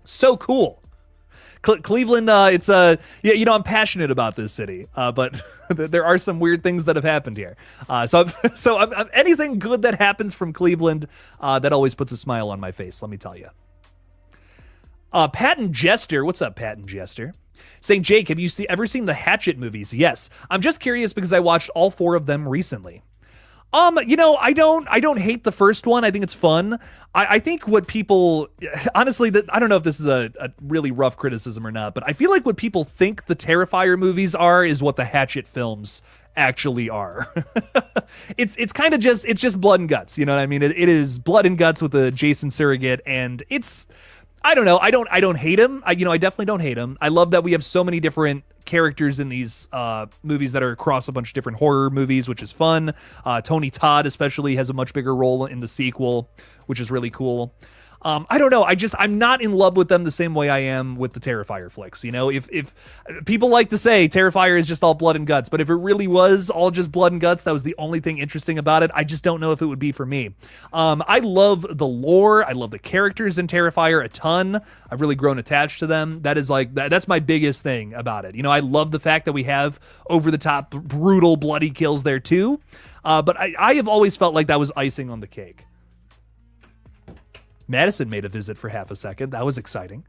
So cool. Cleveland, it's yeah, I'm passionate about this city, but there are some weird things that have happened here. Anything good that happens from Cleveland, that always puts a smile on my face. Let me tell you. Patton Jester, what's up, Patton Jester? Saying, Jake, have you ever seen the Hatchet movies? Yes. I'm just curious because I watched all 4 of them recently. I don't hate the first one. I think it's fun. I think what people, honestly, I don't know if this is a really rough criticism or not, but I feel like what people think the Terrifier movies are is what the Hatchet films actually are. It's kind of just blood and guts. You know what I mean? It is blood and guts with a Jason surrogate, and I don't know. I don't hate him. I definitely don't hate him. I love that we have so many different characters in these movies that are across a bunch of different horror movies, which is fun. Tony Todd especially has a much bigger role in the sequel, which is really cool. I don't know. I'm not in love with them the same way I am with the Terrifier flicks. If people like to say Terrifier is just all blood and guts, but if it really was all just blood and guts, that was the only thing interesting about it, I just don't know if it would be for me. I love the lore. I love the characters in Terrifier a ton. I've really grown attached to them. That's my biggest thing about it. I love the fact that we have over the top brutal bloody kills there too. But I have always felt like that was icing on the cake. Madison made a visit for half a second. That was exciting.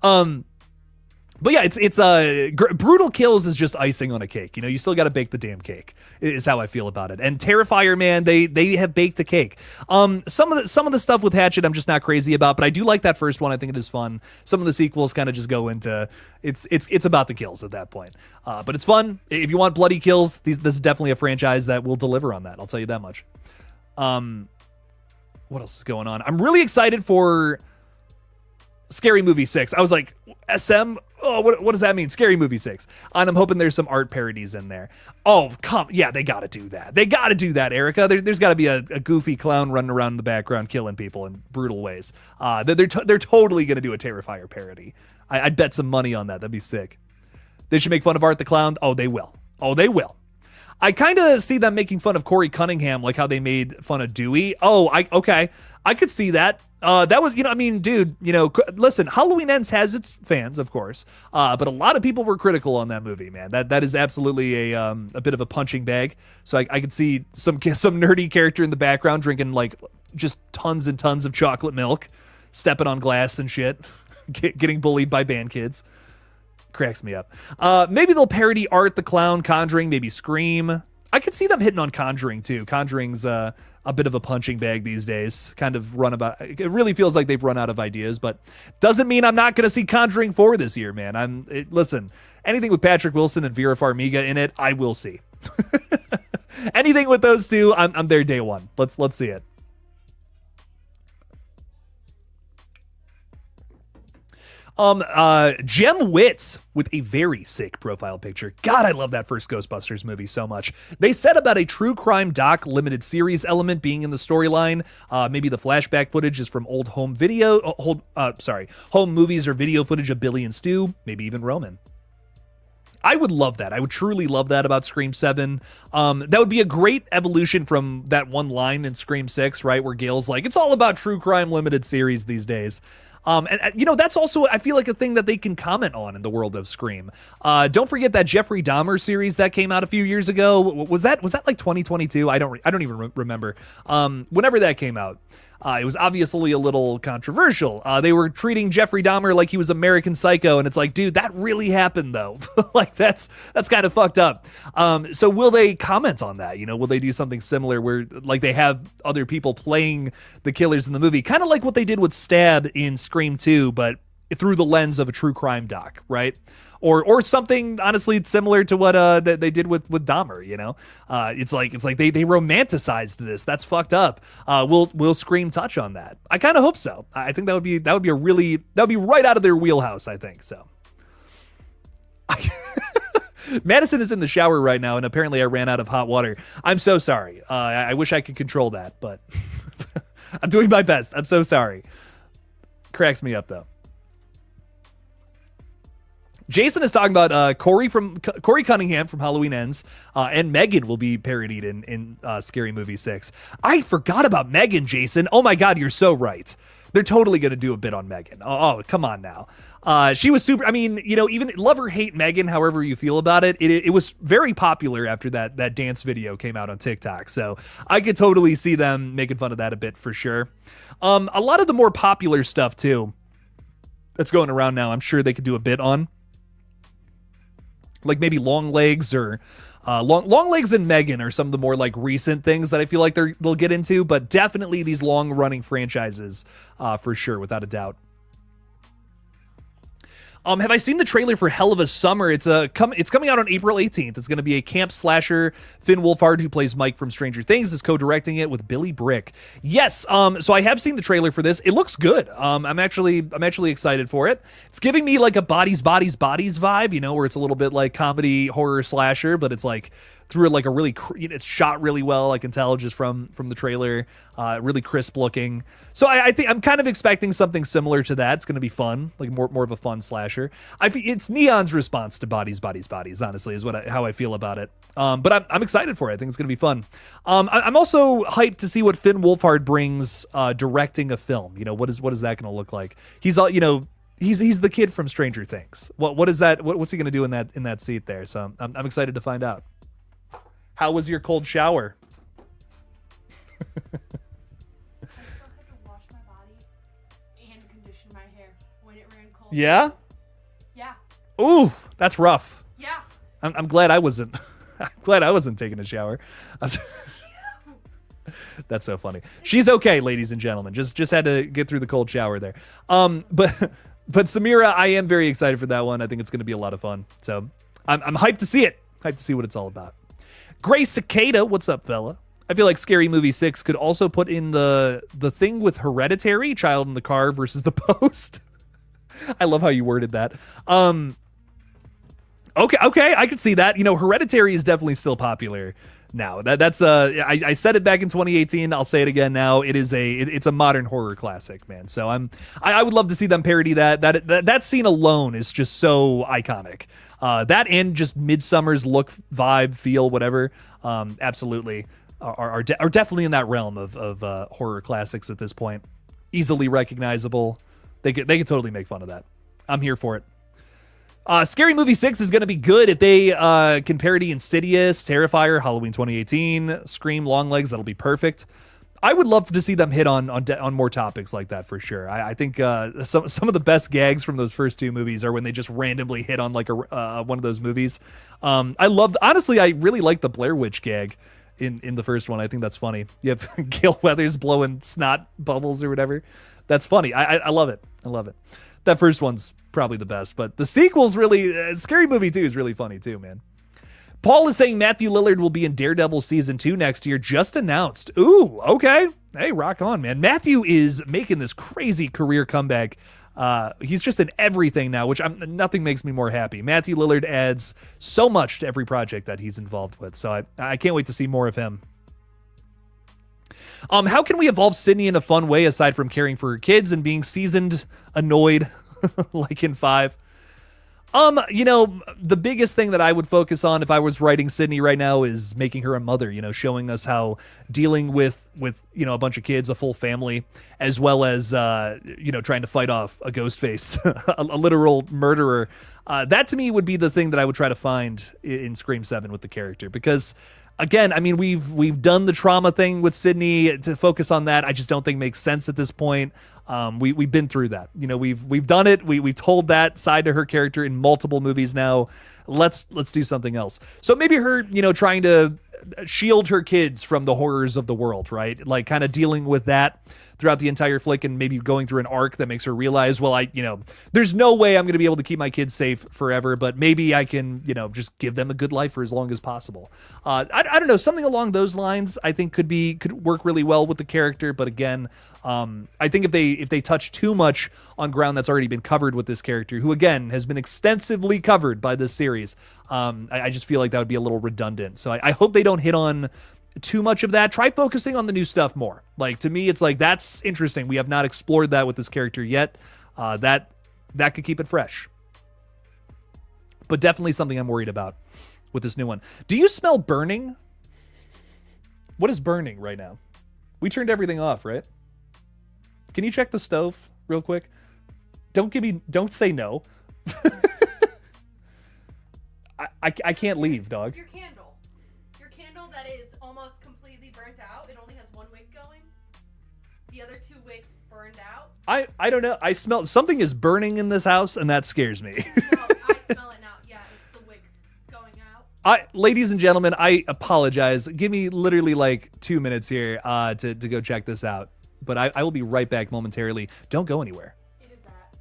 But yeah, it's brutal kills is just icing on a cake. You still got to bake the damn cake is how I feel about it. And Terrifier, man, they have baked a cake. Some of the stuff with Hatchet I'm just not crazy about, but I do like that first one. I think it is fun. Some of the sequels kind of just go into it's about the kills at that point. But it's fun. If you want bloody kills, this is definitely a franchise that will deliver on that. I'll tell you that much. What else is going on? I'm really excited for Scary Movie 6. I was like, SM? Oh, what does that mean? Scary Movie 6. And I'm hoping there's some art parodies in there. Oh, yeah, they got to do that. They got to do that, Erica. There's got to be a goofy clown running around in the background killing people in brutal ways. They're totally going to do a Terrifier parody. I'd bet some money on that. That'd be sick. They should make fun of Art the Clown. Oh, they will. Oh, they will. I kind of see them making fun of Corey Cunningham, like how they made fun of Dewey. Oh, okay. I could see that. That was, dude, listen, Halloween Ends has its fans, of course. But a lot of people were critical on that movie, man. That is absolutely a bit of a punching bag. So I could see some nerdy character in the background drinking like just tons and tons of chocolate milk, stepping on glass and shit, getting bullied by band kids. Cracks me up. Maybe they'll parody Art the Clown, Conjuring, maybe Scream. I could see them hitting on Conjuring too. Conjuring's a bit of a punching bag these days. It really feels like they've run out of ideas, but doesn't mean I'm not going to see Conjuring 4 this year, man. Listen, anything with Patrick Wilson and Vera Farmiga in it, I will see. Anything with those two, I'm there day one. Let's see it. Jem Witz with a very sick profile picture. God, I love that first Ghostbusters movie so much. They said about a true crime doc limited series element being in the storyline. Maybe the flashback footage is from old home movies or video footage of Billy and Stu, maybe even Roman. I would love that. I would truly love that about Scream 7. That would be a great evolution from that one line in Scream 6, right? Where Gail's like, it's all about true crime limited series these days. That's also, I feel like, a thing that they can comment on in the world of Scream. Don't forget that Jeffrey Dahmer series that came out a few years ago. Was that like 2022? I don't even remember. Whenever that came out, it was obviously a little controversial. They were treating Jeffrey Dahmer like he was American Psycho, and it's like, dude, that really happened though. Like that's kind of fucked up. So will they comment on that? Will they do something similar where like they have other people playing the killers in the movie, kind of like what they did with Stab in Scream 2, but through the lens of a true crime doc, right? Or something honestly similar to what they did with Dahmer, It's like they romanticized this. That's fucked up. Will Scream touch on that? I kind of hope so. I think that would be right out of their wheelhouse, I think. So Madison is in the shower right now, and apparently I ran out of hot water. I'm so sorry. I wish I could control that, but I'm doing my best. I'm so sorry. Cracks me up though. Jason is talking about Corey Cunningham from Halloween Ends, and Megan will be parodied in Scary Movie 6. I forgot about Megan, Jason. Oh my God, you're so right. They're totally going to do a bit on Megan. Oh, come on now. She was super. I mean, you know, even love or hate Megan, however you feel about it, it was very popular after that dance video came out on TikTok. So I could totally see them making fun of that a bit for sure. A lot of the more popular stuff too that's going around now, I'm sure they could do a bit on, like maybe long legs or long legs and Megan are some of the more like recent things that I feel like they'll get into, but definitely these long running franchises for sure, without a doubt. Have I seen the trailer for Hell of a Summer? It's coming out on April 18th. It's going to be a camp slasher. Finn Wolfhard, who plays Mike from Stranger Things, is co-directing it with Billy Brick. Yes, so I have seen the trailer for this. It looks good. I'm actually excited for it. It's giving me like a Bodies vibe, you know, where it's a little bit like comedy horror slasher, but it's like through like a really, it's shot really well. I can tell just from the trailer, really crisp looking. So I think I'm kind of expecting something similar to that. It's going to be fun, like more of a fun slasher. It's Neon's response to Bodies, honestly, is how I feel about it. But I'm excited for it. I think it's going to be fun. I'm also hyped to see what Finn Wolfhard brings directing a film. You know, what is that going to look like? He's the kid from Stranger Things. What is that? What's he going to do in that seat there? So I'm excited to find out. How was your cold shower? I still had to wash my body and condition my hair when it ran cold. Yeah? Yeah. Ooh, that's rough. Yeah. I'm glad I wasn't. I'm glad I wasn't taking a shower. That's so funny. She's okay, ladies and gentlemen. Just had to get through the cold shower there. But Samira, I am very excited for that one. I think it's going to be a lot of fun. So I'm hyped to see it. Hyped to see what it's all about. Gray Cicada, what's up, fella? I feel like Scary Movie 6 could also put in the thing with Hereditary, Child in the Car versus The Post. I love how you worded that. Okay, I could see that. You know, Hereditary is definitely still popular now. That's I said it back in 2018. I'll say it again now. It's a modern horror classic, man. So I would love to see them parody that. That scene alone is just so iconic. That and just Midsummer's look, vibe, feel, whatever. Absolutely are definitely in that realm of horror classics at this point. Easily recognizable. They could totally make fun of that. I'm here for it. Scary Movie 6 is going to be good if they can parody Insidious, Terrifier, Halloween 2018, Scream, Longlegs. That'll be perfect. I would love to see them hit on more topics like that for sure. I think some of the best gags from those first two movies are when they just randomly hit on like one of those movies. Honestly, I really like the Blair Witch gag in the first one. I think that's funny. You have Gale Weathers blowing snot bubbles or whatever. That's funny. I love it. I love it. That first one's probably the best, but the sequel's really Scary Movie 2 is really funny too, man. Paul is saying Matthew Lillard will be in Daredevil Season 2 next year, just announced. Ooh, okay. Hey, rock on, man. Matthew is making this crazy career comeback. He's just in everything now, which nothing makes me more happy. Matthew Lillard adds so much to every project that he's involved with, so I can't wait to see more of him. How can we evolve Sydney in a fun way aside from caring for her kids and being seasoned, annoyed, like in 5? You know, the biggest thing that I would focus on if I was writing Sydney right now is making her a mother, you know, showing us how dealing with, you know, a bunch of kids, a full family, as well as, you know, trying to fight off a ghostface, a literal murderer. That to me would be the thing that I would try to find in Scream 7 with the character, because again, I mean, we've done the trauma thing with Sydney. To focus on that, I just don't think makes sense at this point. We've been through that. You know, we've done it. We've told that side to her character in multiple movies now. Let's do something else. So maybe her, you know, trying to shield her kids from the horrors of the world, right? Like kind of dealing with that throughout the entire flick, and maybe going through an arc that makes her realize, well, you know, there's no way I'm going to be able to keep my kids safe forever, but maybe I can, you know, just give them a good life for as long as possible. I don't know, something along those lines I think could work really well with the character. But again, I think if they touch too much on ground that's already been covered with this character, who again has been extensively covered by this series, I just feel like that would be a little redundant. So I hope they don't hit on too much of that. Try focusing on the new stuff more. Like, to me, it's like, that's interesting. We have not explored that with this character yet. That could keep it fresh. But definitely something I'm worried about with this new one. Do you smell burning? What is burning right now? We turned everything off, right? Can you check the stove real quick? Don't say no. I can't leave, dog. Your candle. Your candle that is almost completely burnt out. It only has one wick going. The other 2 wicks burned out. I don't know. I smell something is burning in this house, and that scares me. No, I smell it now. Yeah, it's the wick going out. Ladies and gentlemen, I apologize. Give me literally like 2 minutes here to go check this out. But I will be right back momentarily. Don't go anywhere. It is that.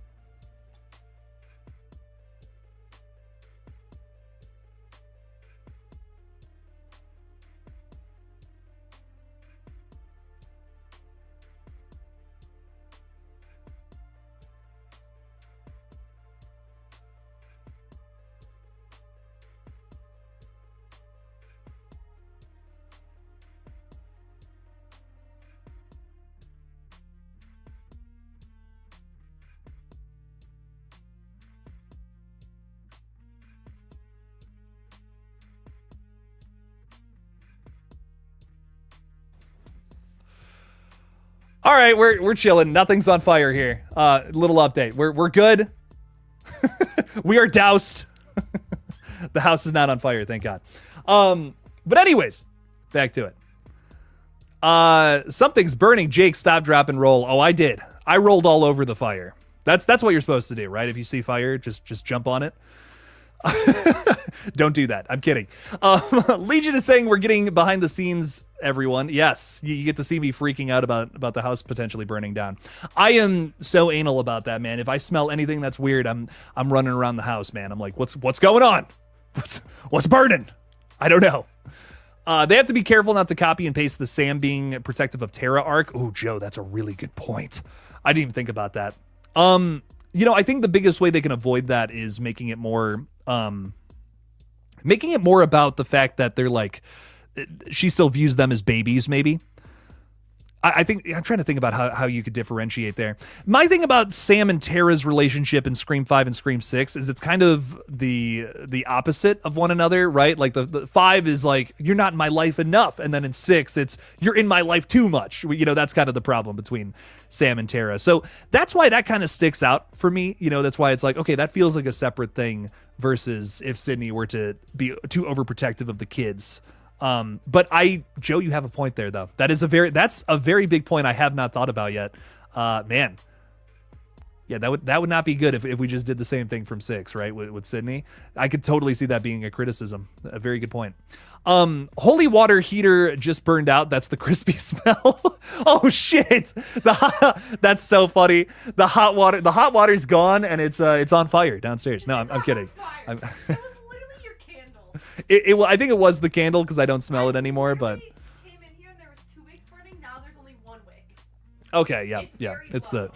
All right, we're chilling. Nothing's on fire here. Little update. We're good. We are doused. The house is not on fire, thank God. But anyways, back to it. Something's burning. Jake, stop, drop, and roll. Oh, I did. I rolled all over the fire. That's what you're supposed to do, right? If you see fire, just jump on it. Don't do that. I'm kidding. Legion is saying we're getting behind the scenes, everyone. Yes, you get to see me freaking out about the house potentially burning down. I am so anal about that, man. If I smell anything that's weird, I'm running around the house, man. I'm like, what's going on? What's burning? I don't know. They have to be careful not to copy and paste the Sam being protective of Terra arc. Oh, Joe, that's a really good point. I didn't even think about that. I think the biggest way they can avoid that is making it more about the fact that they're like, she still views them as babies, maybe. I think I'm trying to think about how you could differentiate there. My thing about Sam and Tara's relationship in Scream 5 and Scream 6 is it's kind of the opposite of one another, right? Like the 5 is like, you're not in my life enough. And then in 6, it's you're in my life too much. That's kind of the problem between Sam and Tara. So that's why that kind of sticks out for me. That's why it's like, okay, that feels like a separate thing versus if Sydney were to be too overprotective of the kids. But Joe, you have a point there though. That's a very big point I have not thought about yet. Man. Yeah, that would not be good if we just did the same thing from 6, right? With Sydney. I could totally see that being a criticism. A very good point. Holy water heater just burned out. That's the crispy smell. Oh shit. That's so funny. The hot water's gone and it's on fire downstairs. No, I'm kidding. I think it was the candle because I don't smell it anymore, but Came in here and there was 2 wicks burning. Now there's only 1 wick. Okay, yeah. It's low.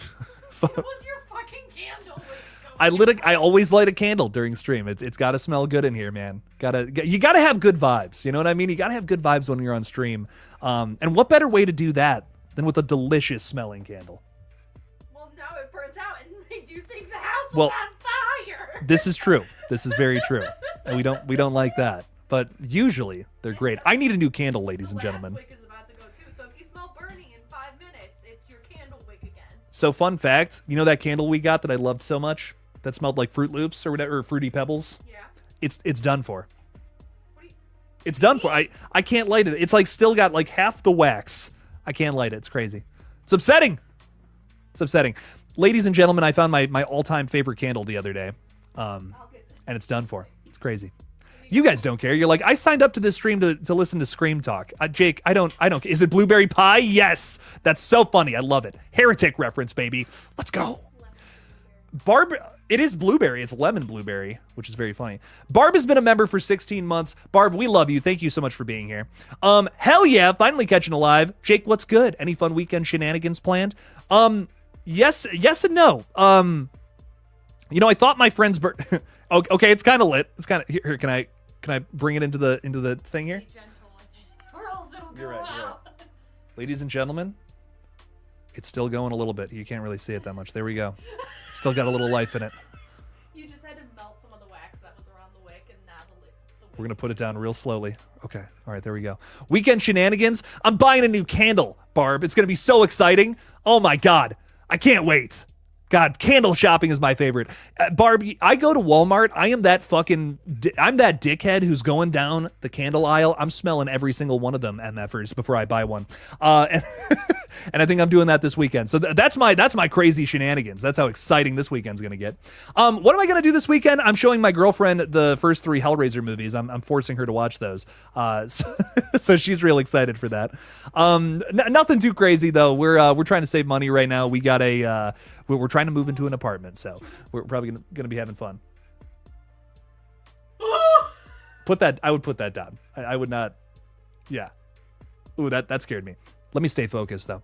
the It was your fucking candle. I always light a candle during stream. It's got to smell good in here, man. You gotta have good vibes. You know what I mean? You gotta have good vibes when you're on stream. And what better way to do that than with a delicious smelling candle? Well, now it burnt out and made you think the house Well, was on fire. This is true. This is very true. And we don't like that. But usually they're great. I need a new candle, ladies and gentlemen. The last wick is about to go too. So if you smell burning in 5 minutes, it's your candle wick again. So fun fact, that candle we got that I loved so much that smelled like Fruit Loops or whatever, or Fruity Pebbles? Yeah. It's done for. What do you... It's done for. I can't light it. It's like still got like half the wax. I can't light it. It's crazy. It's upsetting. Ladies and gentlemen, I found my all-time favorite candle the other day. And it's done for. It's crazy. You guys don't care. You're like, I signed up to this stream to listen to Scream Talk. Jake, I don't. Is it Blueberry Pie? Yes. That's so funny. I love it. Heretic reference, baby. Let's go. Barb, it is blueberry. It's lemon blueberry, which is very funny. Barb has been a member for 16 months. Barb, we love you. Thank you so much for being here. Hell yeah, finally catching alive. Jake, what's good? Any fun weekend shenanigans planned? Yes and no. I thought my friend's okay, it's kind of lit. It's kind of here. Can I bring it into the thing here? Be gentle with it, or else it'll You're go right. out. Ladies and gentlemen, it's still going a little bit. You can't really see it that much. There we go. It's still got a little life in it. You just had to melt some of the wax that was around the wick, and now the wick. We're gonna put it down real slowly. Okay. All right. There we go. Weekend shenanigans. I'm buying a new candle, Barb. It's gonna be so exciting. Oh my God. I can't wait. God, candle shopping is my favorite. Barbie, I go to Walmart. I'm that dickhead who's going down the candle aisle. I'm smelling every single one of them MFers before I buy one. And, and I think I'm doing that this weekend. So that's my crazy shenanigans. That's how exciting this weekend's going to get. What am I going to do this weekend? I'm showing my girlfriend the first 3 Hellraiser movies. I'm forcing her to watch those. So she's real excited for that. Nothing too crazy though. We're trying to save money right now. We got we're trying to move into an apartment, so we're probably gonna be having fun. I would put that down. I would not. Yeah. Ooh, that scared me. Let me stay focused though.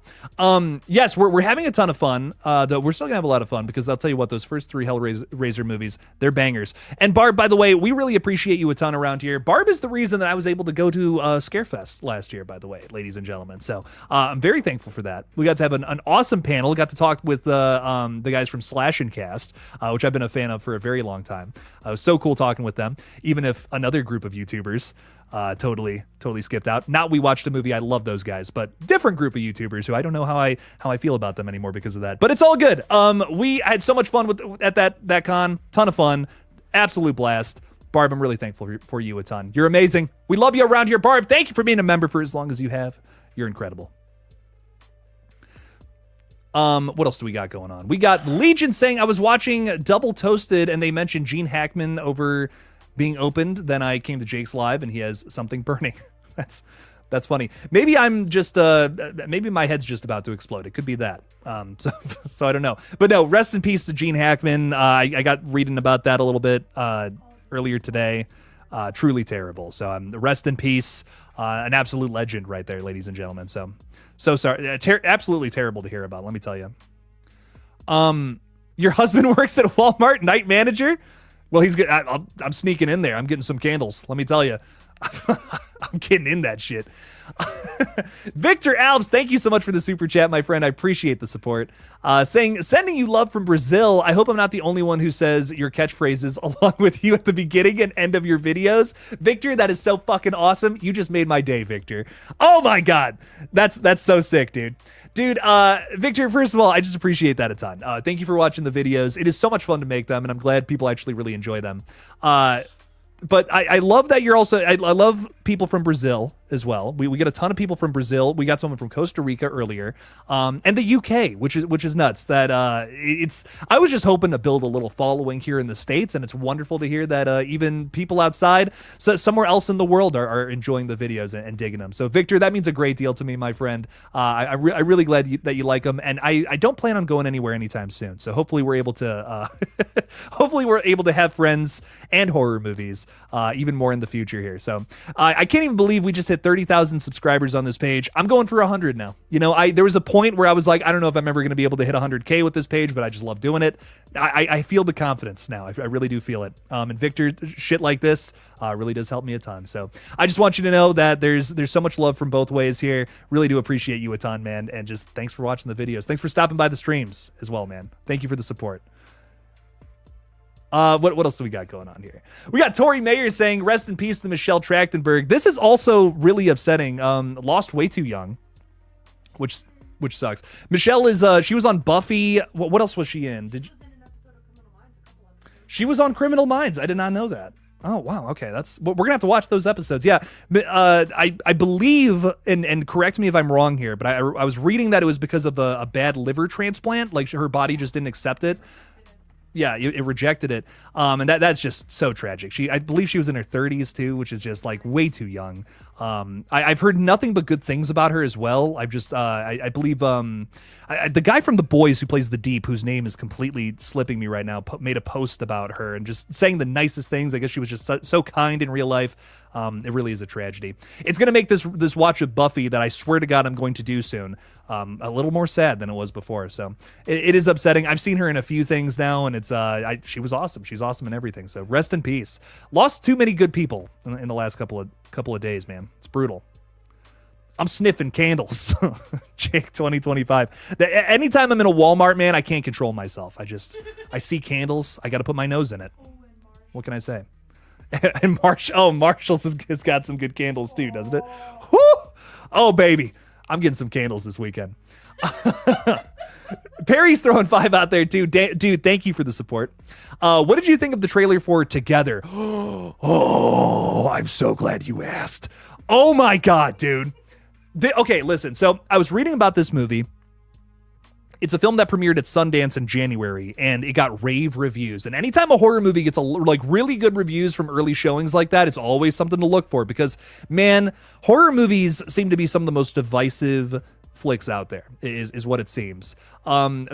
Yes, we're having a ton of fun. Though we're still gonna have a lot of fun because I'll tell you what, those first 3 Hellraiser movies, they're bangers. And Barb, by the way, we really appreciate you a ton around here. Barb is the reason that I was able to go to Scarefest last year, by the way, ladies and gentlemen. So I'm very thankful for that. We got to have an awesome panel. Got to talk with the guys from Slash and Cast, which I've been a fan of for a very long time. It was so cool talking with them, even if another group of YouTubers totally skipped out. Not We Watched a Movie. I love those guys, but different group of YouTubers who I don't know how I feel about them anymore because of that. But it's all good. We had so much fun at that con. Ton of fun. Absolute blast. Barb, I'm really thankful for you a ton. You're amazing. We love you around here, Barb. Thank you for being a member for as long as you have. You're incredible. What else do we got going on? We got Legion saying, I was watching Double Toasted and they mentioned Gene Hackman over being opened. Then I came to Jake's live and he has something burning. That's funny. Maybe I'm just maybe my head's just about to explode. It could be that. So I don't know. But no, rest in peace to Gene Hackman. I got reading about that a little bit earlier today. Truly terrible. So rest in peace. An absolute legend right there, ladies and gentlemen. So sorry. Absolutely terrible to hear about. Let me tell you. Your husband works at Walmart, night manager. Well, he's good. I'm sneaking in there. I'm getting some candles. Let me tell you. I'm getting in that shit. Victor Alves, thank you so much for the super chat, my friend. I appreciate the support. Saying, sending you love from Brazil. I hope I'm not the only one who says your catchphrases along with you at the beginning and end of your videos. Victor, that is so fucking awesome. You just made my day, Victor. Oh my God. That's so sick, dude. Dude, Victor, first of all, I just appreciate that a ton. Thank you for watching the videos. It is so much fun to make them, and I'm glad people actually really enjoy them. But I love that you're also, I love people from Brazil as well. We get a ton of people from Brazil. We got someone from Costa Rica earlier, and the UK, which is nuts. That I was just hoping to build a little following here in the States, and it's wonderful to hear that even people outside, somewhere else in the world, are enjoying the videos and digging them. So Victor, that means a great deal to me, my friend. I'm really glad that you like them, and I don't plan on going anywhere anytime soon. So hopefully we're able to have friends and horror movies even more in the future here. So I can't even believe we just hit 30,000 subscribers on this page. I'm going for 100 now. You know, there was a point where I was like, I don't know if I'm ever going to be able to hit 100K with this page, but I just love doing it. I feel the confidence now. I really do feel it. And Victor, shit like this really does help me a ton. So I just want you to know that there's so much love from both ways here. Really do appreciate you a ton, man. And just thanks for watching the videos. Thanks for stopping by the streams as well, man. Thank you for the support. What else do we got going on here? We got Tori Mayer saying, rest in peace to Michelle Trachtenberg. This is also really upsetting. Lost way too young, which sucks. Michelle is, she was on Buffy. What else was she in? She was on Criminal Minds. I did not know that. Oh, wow. Okay. We're going to have to watch those episodes. Yeah. I believe, and correct me if I'm wrong here, but I was reading that it was because of a bad liver transplant. Like her body just didn't accept it. Yeah, it rejected it, and that's just so tragic. I believe she was in her 30s too, which is just like way too young. I've heard nothing but good things about her as well. I believe the guy from The Boys who plays the Deep, whose name is completely slipping me right now, made a post about her and just saying the nicest things. I guess she was just so kind in real life. It really is a tragedy. It's gonna make this watch of Buffy that I swear to God I'm going to do soon a little more sad than it was before. So it is upsetting. I've seen her in a few things now, and it's she was awesome. She's awesome in everything. So rest in peace. Lost too many good people in the last couple of days, man. It's brutal. I'm sniffing candles. Jake 2025. Anytime I'm in a Walmart, man, I can't control myself. I see candles. I got to put my nose in it. What can I say? And Marshall's has got some good candles too, doesn't it? Whoo! Oh, baby. I'm getting some candles this weekend. Perry's throwing 5 out there too. Dude, thank you for the support. What did you think of the trailer for Together? Oh, I'm so glad you asked. Oh my God, dude. Okay, listen. So I was reading about this movie. It's a film that premiered at Sundance in January, and it got rave reviews. And anytime a horror movie gets really good reviews from early showings like that, it's always something to look for because, man, horror movies seem to be some of the most divisive flicks out there, is what it seems.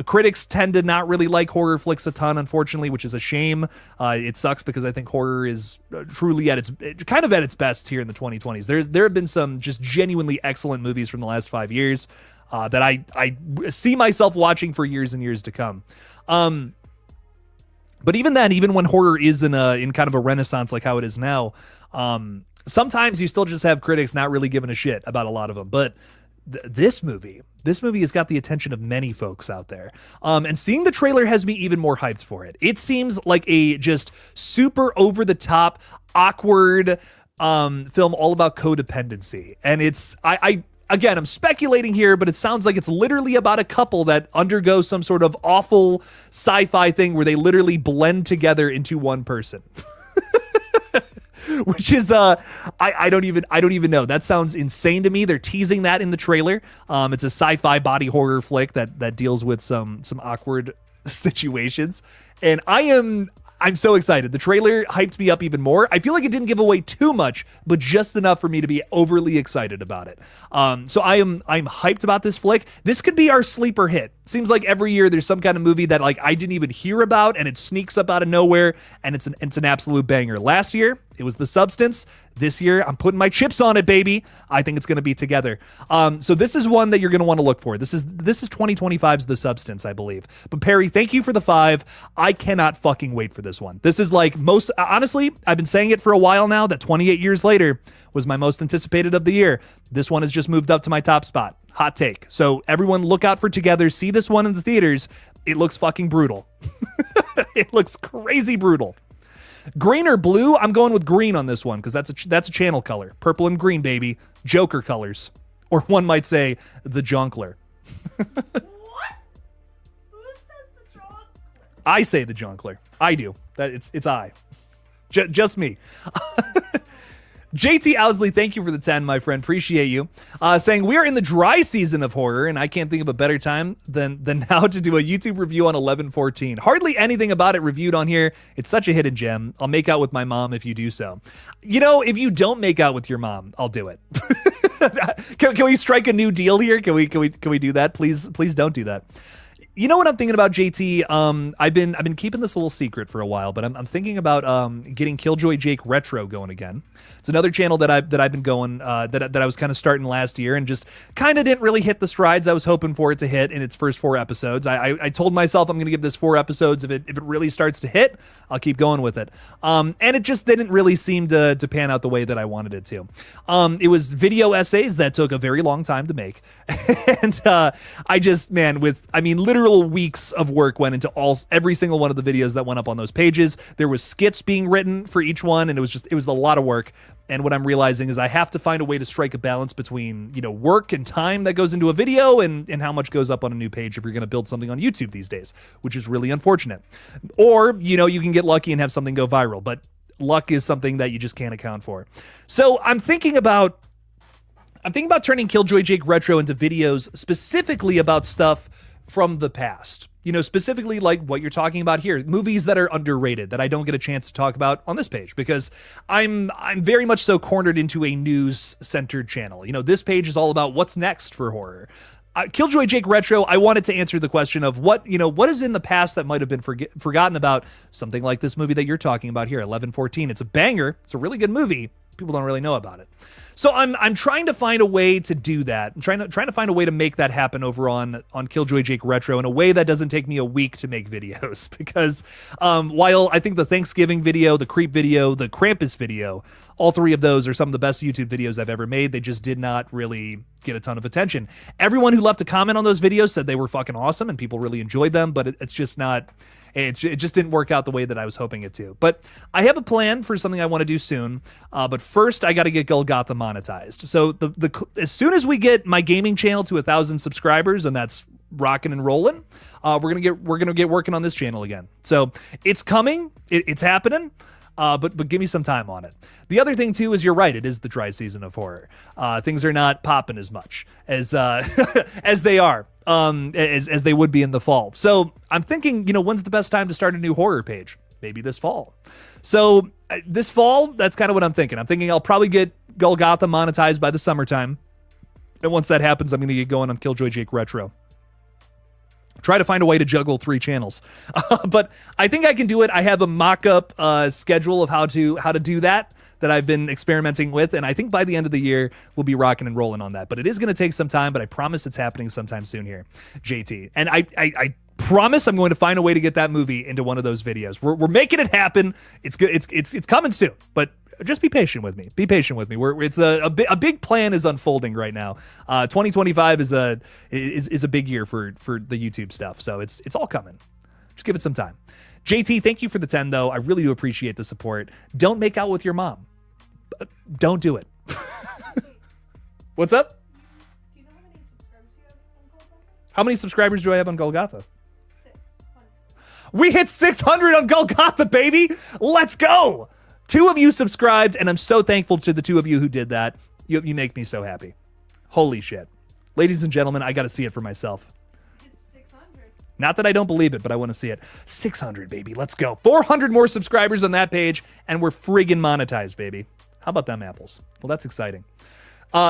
Critics tend to not really like horror flicks a ton, unfortunately, which is a shame. It sucks because I think horror is truly at its best here in the 2020s. There have been some just genuinely excellent movies from the last 5 years that I see myself watching for years and years to come. But even then, even when horror is in kind of a renaissance like how it is now, sometimes you still just have critics not really giving a shit about a lot of them. But this movie has got the attention of many folks out there. And seeing the trailer has me even more hyped for it. It seems like a just super over the top, awkward film all about codependency. And it's, Again, I'm speculating here, but it sounds like it's literally about a couple that undergo some sort of awful sci-fi thing where they literally blend together into one person. Which is I don't even know. That sounds insane to me. They're teasing that in the trailer. It's a sci-fi body horror flick that deals with some awkward situations. And I'm so excited. The trailer hyped me up even more. I feel like it didn't give away too much, but just enough for me to be overly excited about it. So I'm hyped about this flick. This could be our sleeper hit. Seems like every year there's some kind of movie that like I didn't even hear about and it sneaks up out of nowhere and it's an absolute banger. Last year it was The Substance. This year I'm putting my chips on it, baby. I think it's going to be Together. So this is one that you're going to want to look for. This is 2025's The Substance, I believe. But Perry, thank you for the 5. I cannot fucking wait for this one. This is like honestly, I've been saying it for a while now that 28 years later was my most anticipated of the year. This one has just moved up to my top spot. Hot take. So everyone look out for Together. See this one in the theaters. It looks fucking brutal. It looks crazy brutal. Green or blue? I'm going with green on this one because that's a channel color. Purple and green, baby. Joker colors. Or one might say the Jonkler. What? Who says the Jonkler? I say the Jonkler. I do. It's I. Just me. JT Owsley, thank you for the 10, my friend. Appreciate you. Saying, we are in the dry season of horror, and I can't think of a better time than now to do a YouTube review on 1114. Hardly anything about it reviewed on here. It's such a hidden gem. I'll make out with my mom if you do so. You know, if you don't make out with your mom, I'll do it. Can we strike a new deal here? Can we do that? Please don't do that. You know what I'm thinking about, JT? I've been keeping this a little secret for a while, but I'm thinking about getting KillJoy Jake Retro going again. It's another channel that I've been going that I was kind of starting last year and just kind of didn't really hit the strides I was hoping for it to hit in its first 4 episodes. I told myself I'm going to give this 4 episodes. If it really starts to hit, I'll keep going with it. And it just didn't really seem to pan out the way that I wanted it to. It was video essays that took a very long time to make, and literally weeks of work went into every single one of the videos that went up on those pages. There was skits being written for each one, and it was a lot of work. And what I'm realizing is I have to find a way to strike a balance between, work and time that goes into a video and how much goes up on a new page if you're going to build something on YouTube these days, which is really unfortunate. Or, you can get lucky and have something go viral, but luck is something that you just can't account for. So I'm thinking about turning KillJoy Jake Retro into videos specifically about stuff from the past, specifically like what you're talking about here, movies that are underrated that I don't get a chance to talk about on this page because I'm very much so cornered into a news centered channel. This page is all about what's next for horror. KillJoy Jake Retro, I wanted to answer the question of what is in the past that might have been forgotten about, something like this movie that you're talking about here, 1114. It's a banger. It's a really good movie. People don't really know about it. So I'm trying to find a way to do that. I'm trying to find a way to make that happen over on KillJoy Jake Retro in a way that doesn't take me a week to make videos. Because while I think the Thanksgiving video, the Creep video, the Krampus video, all 3 of those are some of the best YouTube videos I've ever made, they just did not really get a ton of attention. Everyone who left a comment on those videos said they were fucking awesome and people really enjoyed them, but it's just not... It just didn't work out the way that I was hoping it to. But I have a plan for something I want to do soon. But first, I got to get GullGotha monetized. So as soon as we get my gaming channel to 1,000 subscribers, and that's rocking and rolling. We're gonna get working on this channel again. So it's coming. It's happening. But give me some time on it. The other thing too is you're right. It is the dry season of horror. Things are not popping as much as as they are as they would be in the fall. So I'm thinking, when's the best time to start a new horror page? Maybe this fall. So this fall, that's kind of what I'm thinking. I'm thinking I'll probably get GullGotha monetized by the summertime. And once that happens, I'm going to get going on KillJoy Jake Retro. Try to find a way to juggle 3 channels. But I think I can do it. I have a mock-up schedule of how to do that I've been experimenting with. And I think by the end of the year, we'll be rocking and rolling on that. But it is going to take some time, but I promise it's happening sometime soon here, JT. And I promise I'm going to find a way to get that movie into one of those videos. We're making it happen. It's good. It's coming soon, but just be patient with me. Be patient with me. It's a big plan is unfolding right now. 2025 is a big year for the YouTube stuff. So it's all coming. Just give it some time. JT, thank you for the 10 though. I really do appreciate the support. Don't make out with your mom. Don't do it. What's up? Do you know how many subscribers you have on GullGotha? How many subscribers do I have on GullGotha? 600. We hit 600 on GullGotha, baby. Let's go. 2 of you subscribed, and I'm so thankful to the 2 of you who did that. You make me so happy. Holy shit. Ladies and gentlemen, I got to see it for myself. It's 600. Not that I don't believe it, but I want to see it. 600, baby. Let's go. 400 more subscribers on that page, and we're friggin' monetized, baby. How about them apples? Well, that's exciting.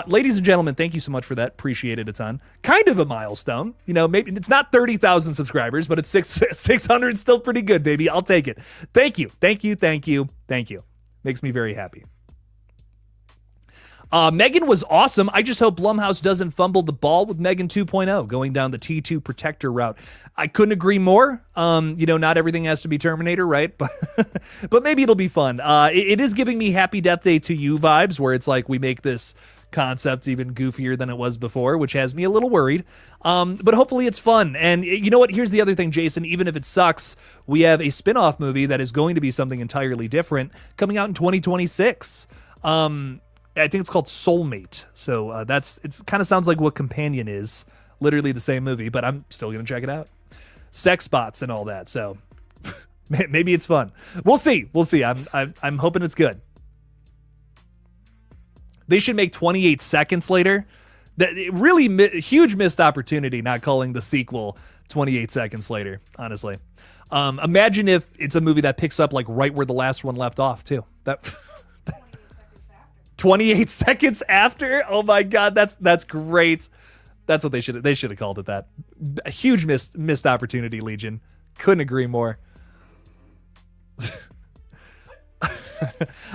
Ladies and gentlemen, thank you so much for that. Appreciate it a ton. Kind of a milestone. Maybe it's not 30,000 subscribers, but it's 600 still pretty good, baby. I'll take it. Thank you. Thank you. Thank you. Thank you. Makes me very happy. Megan was awesome. I just hope Blumhouse doesn't fumble the ball with Megan 2.0 going down the T2 protector route. I couldn't agree more. Not everything has to be Terminator, right? But maybe it'll be fun. It is giving me Happy Death Day to You vibes, where it's like we make this concept even goofier than it was before, which has me a little worried. But hopefully it's fun. And you know what? Here's the other thing, Jason. Even if it sucks, we have a spin-off movie that is going to be something entirely different coming out in 2026. I think it's called Soulmate. So it kind of sounds like what Companion is. Literally the same movie, but I'm still going to check it out. Sex bots and all that. So maybe it's fun. We'll see. We'll see. I'm hoping it's good. They should make 28 Seconds Later. Huge missed opportunity not calling the sequel 28 Seconds Later, honestly. Imagine if it's a movie that picks up like right where the last one left off too. 28 seconds after? Oh my god, that's great. That's what they should have called it that. A huge missed opportunity, Legion. Couldn't agree more.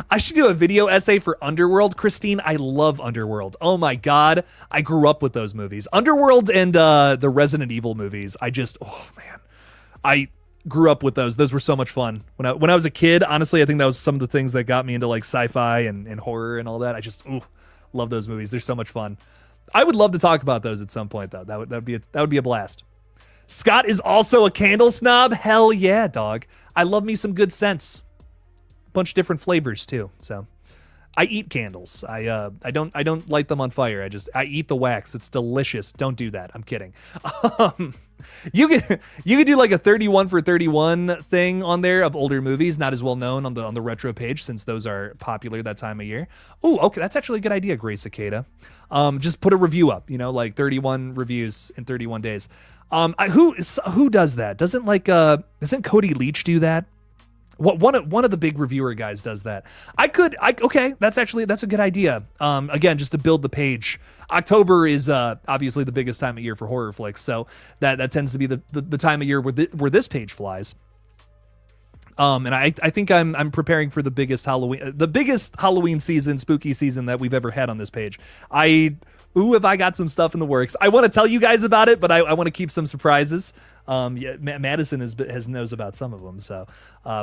I should do a video essay for Underworld, Christine. I love Underworld. Oh my god, I grew up with those movies. Underworld and the Resident Evil movies. I grew up with those. Those were so much fun. When I was a kid, honestly, I think that was some of the things that got me into like sci-fi and horror and all that. I just love those movies. They're so much fun. I would love to talk about those at some point though. That would be a blast. Scott is also a candle snob. Hell yeah, dog. I love me some good scents. Bunch of different flavors too. So I eat candles. I don't light them on fire. I eat the wax. It's delicious. Don't do that. I'm kidding. You could do like a 31 for 31 thing on there of older movies, not as well known on the retro page since those are popular that time of year. Oh, okay, that's actually a good idea, Gray Cicada. Just put a review up, like 31 reviews in 31 days. Who does that? Doesn't Cody Leach do that? One of the big reviewer guys does that. Okay, that's a good idea. Again, just to build the page. October is obviously the biggest time of year for horror flicks, so that tends to be the time of year where this page flies. And I think I'm preparing for the biggest Halloween season, spooky season that we've ever had on this page. Have I got some stuff in the works? I want to tell you guys about it, but I want to keep some surprises. Madison knows about some of them, so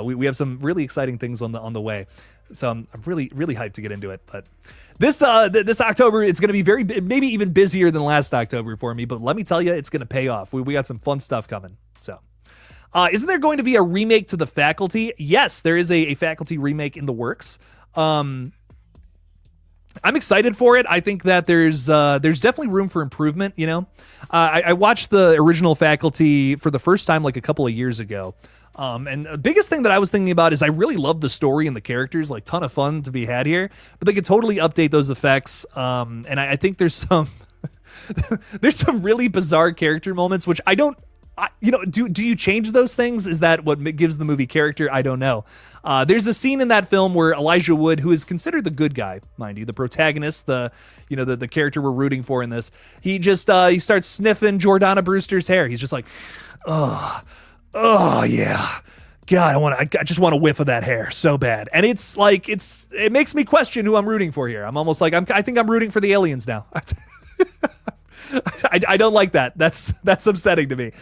we have some really exciting things on the way. So I'm really hyped to get into it. But this October, it's going to be maybe even busier than last October for me. But let me tell you, it's going to pay off. We got some fun stuff coming. So. Isn't there going to be a remake to The Faculty? Yes, there is a Faculty remake in the works. I I'm excited for it. I think that there's definitely room for improvement. You know, I watched the original Faculty for the first time like a couple of years ago. And the biggest thing that I was thinking about is I really love the story and the characters, like ton of fun to be had here, but they could totally update those effects. And I think there's some, there's some really bizarre character moments, which do you change those things? Is that what gives the movie character? I don't know. There's a scene in that film where Elijah Wood, who is considered the good guy, mind you, the protagonist, the character we're rooting for in this, he starts sniffing Jordana Brewster's hair. He's just like, oh yeah, God, I just want a whiff of that hair so bad. And it's like, it makes me question who I'm rooting for here. I'm almost like, I think I'm rooting for the aliens now. I don't like that. That's upsetting to me.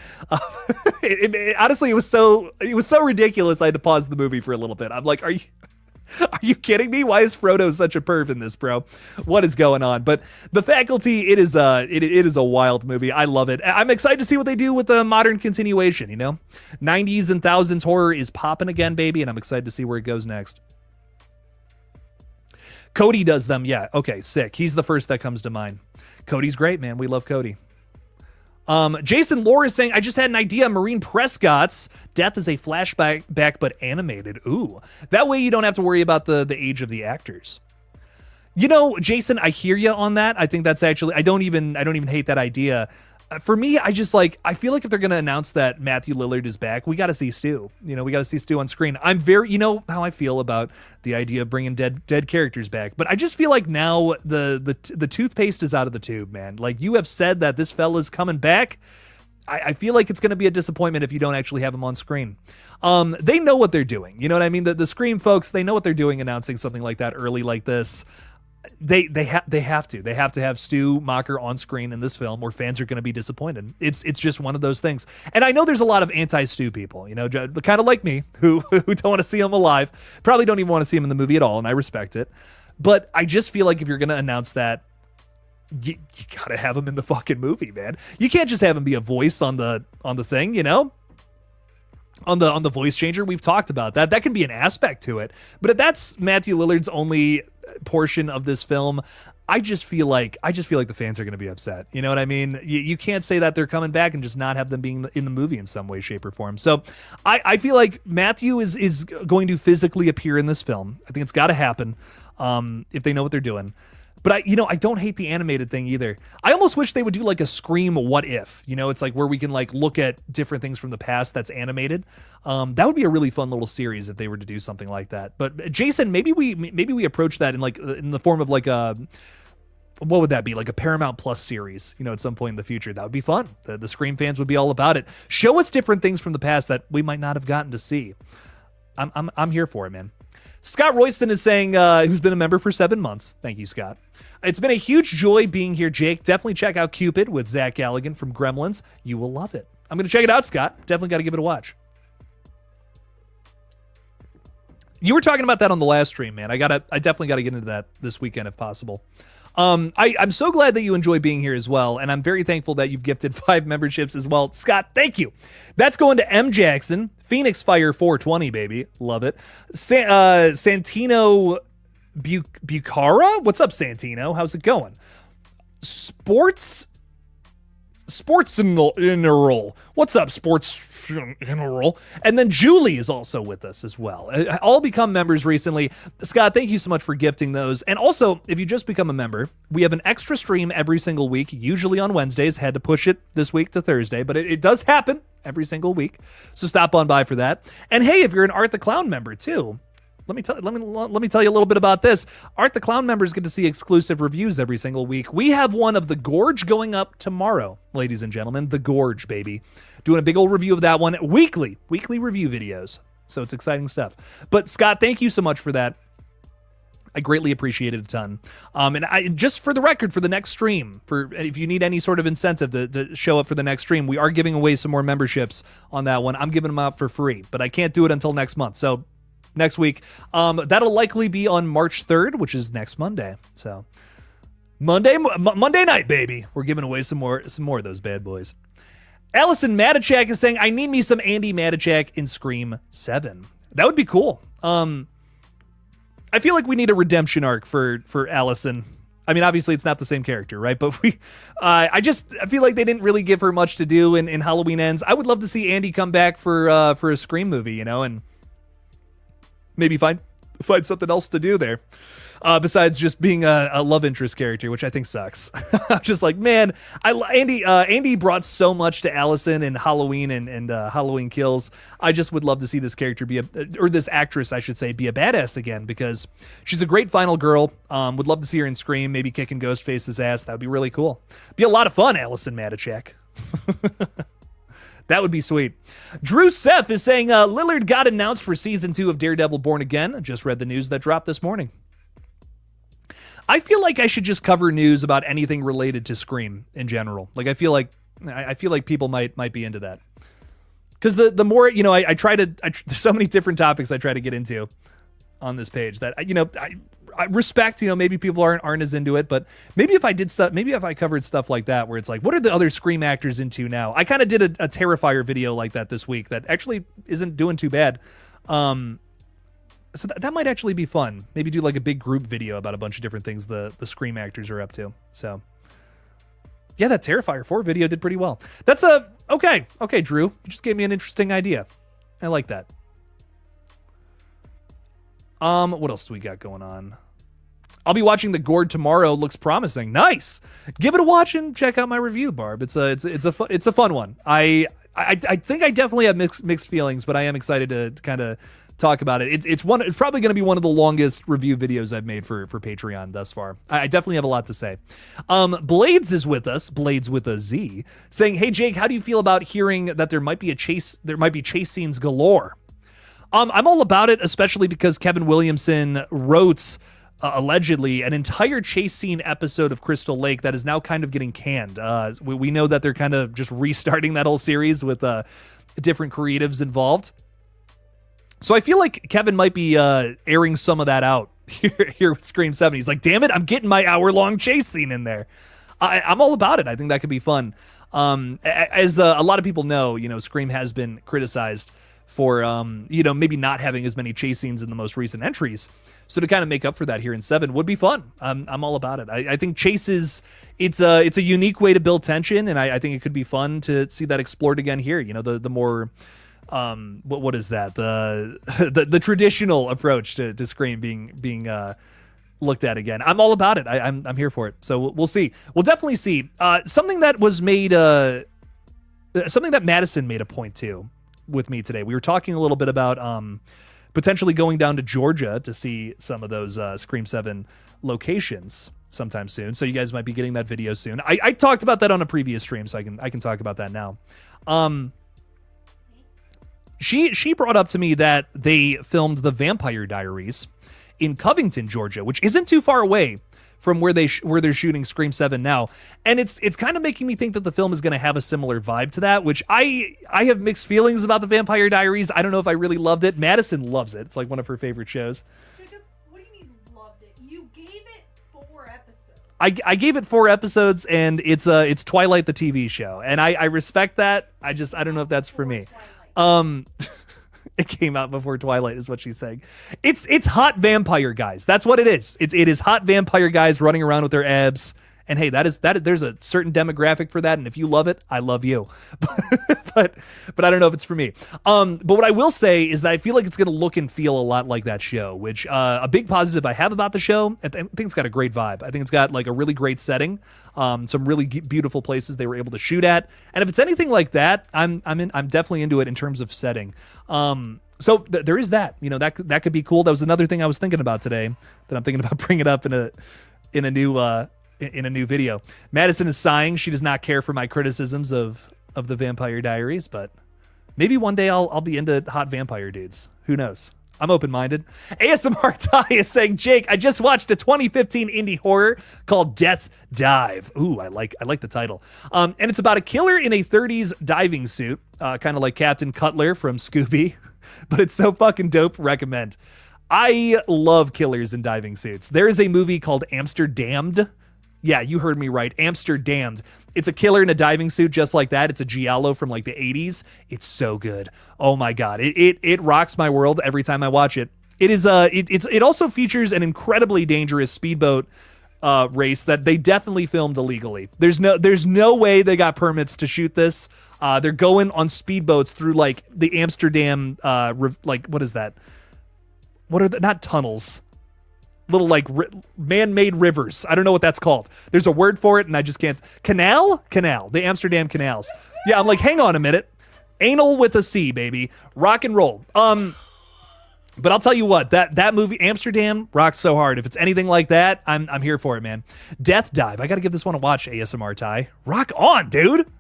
Honestly, it was so ridiculous. I had to pause the movie for a little bit. I'm like, are you kidding me? Why is Frodo such a perv in this, bro? What is going on? But The Faculty, it is a wild movie. I love it. I'm excited to see what they do with the modern continuation. You know, 90s and thousands horror is popping again, baby, and I'm excited to see where it goes next. Cody does them, yeah. Okay, sick. He's the first that comes to mind. Cody's great, man. We love Cody. Jason Lore is saying, I just had an idea. Maureen Prescott's death is a flashback but animated. Ooh. That way you don't have to worry about the age of the actors. You know, Jason, I hear you on that. I think that's actually, I don't even hate that idea. For me, I feel like if they're going to announce that Matthew Lillard is back, we got to see Stu. You know, we got to see Stu on screen. You know how I feel about the idea of bringing dead characters back, but I just feel like now the toothpaste is out of the tube, man. Like, you have said that this fella's coming back. I feel like it's going to be a disappointment if you don't actually have him on screen. They know what they're doing. You know what I mean? The Scream folks, they know what they're doing announcing something like that early like this. They have to have Stu Macher on screen in this film, or fans are going to be disappointed. It's just one of those things. And I know there's a lot of anti-Stu people, you know, kind of like me, who don't want to see him alive, probably don't even want to see him in the movie at all, and I respect it. But I just feel like if you're going to announce that, you gotta have him in the fucking movie, man. You can't just have him be a voice on the thing, you know. On the voice changer, we've talked about that. That can be an aspect to it. But if that's Matthew Lillard's only portion of this film, I just feel like the fans are going to be upset. You know what I mean? You can't say that they're coming back and just not have them being in the movie in some way, shape, or form. So I feel like Matthew is going to physically appear in this film. I think it's got to happen if they know what they're doing. But I don't hate the animated thing either. I almost wish they would do like a Scream What If. You know, it's like where we can like look at different things from the past that's animated. That would be a really fun little series if they were to do something like that. But Jason, maybe we approach that in the form of like a, what would that be? Like a Paramount Plus series, you know, at some point in the future. That would be fun. The Scream fans would be all about it. Show us different things from the past that we might not have gotten to see. I'm here for it, man. Scott Royston is saying, who's been a member for 7 months. Thank you, Scott. It's been a huge joy being here, Jake. Definitely check out Cupid with Zach Galligan from Gremlins. You will love it. I'm going to check it out, Scott. Definitely got to give it a watch. You were talking about that on the last stream, man. I definitely got to get into that this weekend if possible. I'm so glad that you enjoy being here as well, and I'm very thankful that you've gifted 5 memberships as well. Scott, thank you. That's going to M. Jackson, Phoenix Fire 420, baby. Love it. Santino Bucara? What's up, Santino? How's it going? Sports in a roll. What's up, Sports in a roll? And then Julie is also with us as well. All become members recently. Scott, thank you so much for gifting those. And also, if you just become a member, we have an extra stream every single week, usually on Wednesdays. Had to push it this week to Thursday, but it does happen every single week. So stop on by for that. And hey, if you're an Art the Clown member too, let me tell you a little bit about this. Art the Clown members get to see exclusive reviews every single week. We have one of The Gorge going up tomorrow, ladies and gentlemen. The Gorge, baby. Doing a big old review of that one. Weekly review videos. So it's exciting stuff. But Scott, thank you so much for that. I greatly appreciate it a ton. And I just for the record, for the next stream, if you need any sort of incentive to show up for the next stream, we are giving away some more memberships on that one. I'm giving them out for free, but I can't do it until next month. So next week, that'll likely be on March 3rd, which is next Monday. So Monday night, baby. We're giving away some more of those bad boys. Allison Matichak is saying, I need me some Andy Matichak in Scream 7. That would be cool. I feel like we need a redemption arc for Allison. I mean, obviously it's not the same character, right? But I feel like they didn't really give her much to do in Halloween Ends. I would love to see Andy come back for a Scream movie, and maybe find something else to do there. Besides just being a love interest character, which I think sucks. I'm just like, man, Andy brought so much to Allison and Halloween and Halloween Kills. I just would love to see this character or this actress, I should say, be a badass again, because she's a great final girl. Would love to see her in Scream, maybe kicking Ghostface's ass. That would be really cool. Be a lot of fun, Allison Matichak. That would be sweet. Drew Seth is saying Lillard got announced for season 2 of Daredevil Born Again. I just read the news that dropped this morning. I feel like I should just cover news about anything related to Scream in general. Like I feel like people might be into that. Because the more, I try to there's so many different topics I try to get into on this page that I respect, maybe people aren't as into it, but maybe if I covered stuff like that where it's like, what are the other Scream actors into now? I kind of did a Terrifier video like that this week that actually isn't doing too bad. So that might actually be fun. Maybe do like a big group video about a bunch of different things the Scream actors are up to. So yeah, that Terrifier 4 video did pretty well. That's okay, Drew. You just gave me an interesting idea. I like that. What else do we got going on? I'll be watching The Gourd tomorrow. Looks promising. Nice. Give it a watch and check out my review, Barb. It's a fun one. I think I definitely have mixed feelings, but I am excited to kind of talk about it. It's probably going to be one of the longest review videos I've made for Patreon thus far. I definitely have a lot to say. Blades is with us, Blades with a Z, saying, "Hey Jake, how do you feel about hearing that there might be chase scenes galore?" I'm all about it, especially because Kevin Williamson wrote allegedly an entire chase scene episode of Crystal Lake that is now kind of getting canned. We know that they're kind of just restarting that whole series with different creatives involved. So I feel like Kevin might be airing some of that out here with Scream 7. He's like, damn it, I'm getting my hour-long chase scene in there. I'm all about it. I think that could be fun. As a lot of people know, Scream has been criticized for, maybe not having as many chase scenes in the most recent entries. So to kind of make up for that here in 7 would be fun. I'm all about it. I think chases, it's a unique way to build tension, and I think it could be fun to see that explored again here. The more... what is that? The traditional approach to Scream being looked at again. I'm all about it. I'm here for it. So we'll see. We'll definitely see. Something that was made, something that Madison made a point to with me today. We were talking a little bit about potentially going down to Georgia to see some of those Scream 7 locations sometime soon. So you guys might be getting that video soon. I talked about that on a previous stream, so I can talk about that now. She brought up to me that they filmed the Vampire Diaries in Covington, Georgia, which isn't too far away from where they're shooting Scream 7 now. And it's kind of making me think that the film is going to have a similar vibe to that, which I have mixed feelings about the Vampire Diaries. I don't know if I really loved it. Madison loves it. It's like one of her favorite shows. Jacob, what do you mean loved it? You gave it 4 episodes. I gave it 4 episodes, and it's Twilight the TV show. And I respect that. I don't know if that's for me. It came out before Twilight is what she's saying. It's hot vampire guys. That's what it is. It is hot vampire guys running around with their abs. And hey, there's a certain demographic for that. And if you love it, I love you. but I don't know if it's for me. But what I will say is that I feel like it's going to look and feel a lot like that show, which a big positive I have about the show, I think it's got a great vibe. I think it's got like a really great setting, some really beautiful places they were able to shoot at. And if it's anything like that, I'm definitely into it in terms of setting. So there is that, that could be cool. That was another thing I was thinking about today that I'm thinking about bringing up in a new video. Madison is sighing. She does not care for my criticisms of the Vampire Diaries, but maybe one day I'll be into hot vampire dudes. Who knows? I'm open-minded. ASMR Ty is saying, Jake, I just watched a 2015 indie horror called Death Dive. Ooh, I like the title. And it's about a killer in a 30s diving suit, kind of like Captain Cutler from Scooby, but it's so fucking dope. Recommend. I love killers in diving suits. There is a movie called Amsterdamned. Yeah, you heard me right. Amsterdamned. It's a killer in a diving suit just like that. It's a giallo from like the 80s. It's so good. Oh my God. It rocks my world every time I watch it. It is it also features an incredibly dangerous speedboat race that they definitely filmed illegally. There's no way they got permits to shoot this. They're going on speedboats through like the Amsterdam like what is that? What are the, not tunnels? Little like man-made rivers. I don't know what that's called. There's a word for it and I just can't. Canal. The Amsterdam canals. Yeah, I'm like, hang on a minute. Anal with a C, baby. Rock and roll. But I'll tell you what, that movie Amsterdam rocks so hard. If it's anything like that, I'm here for it, man. Death Dive. I got to give this one a watch, ASMR Ty. Rock on, dude.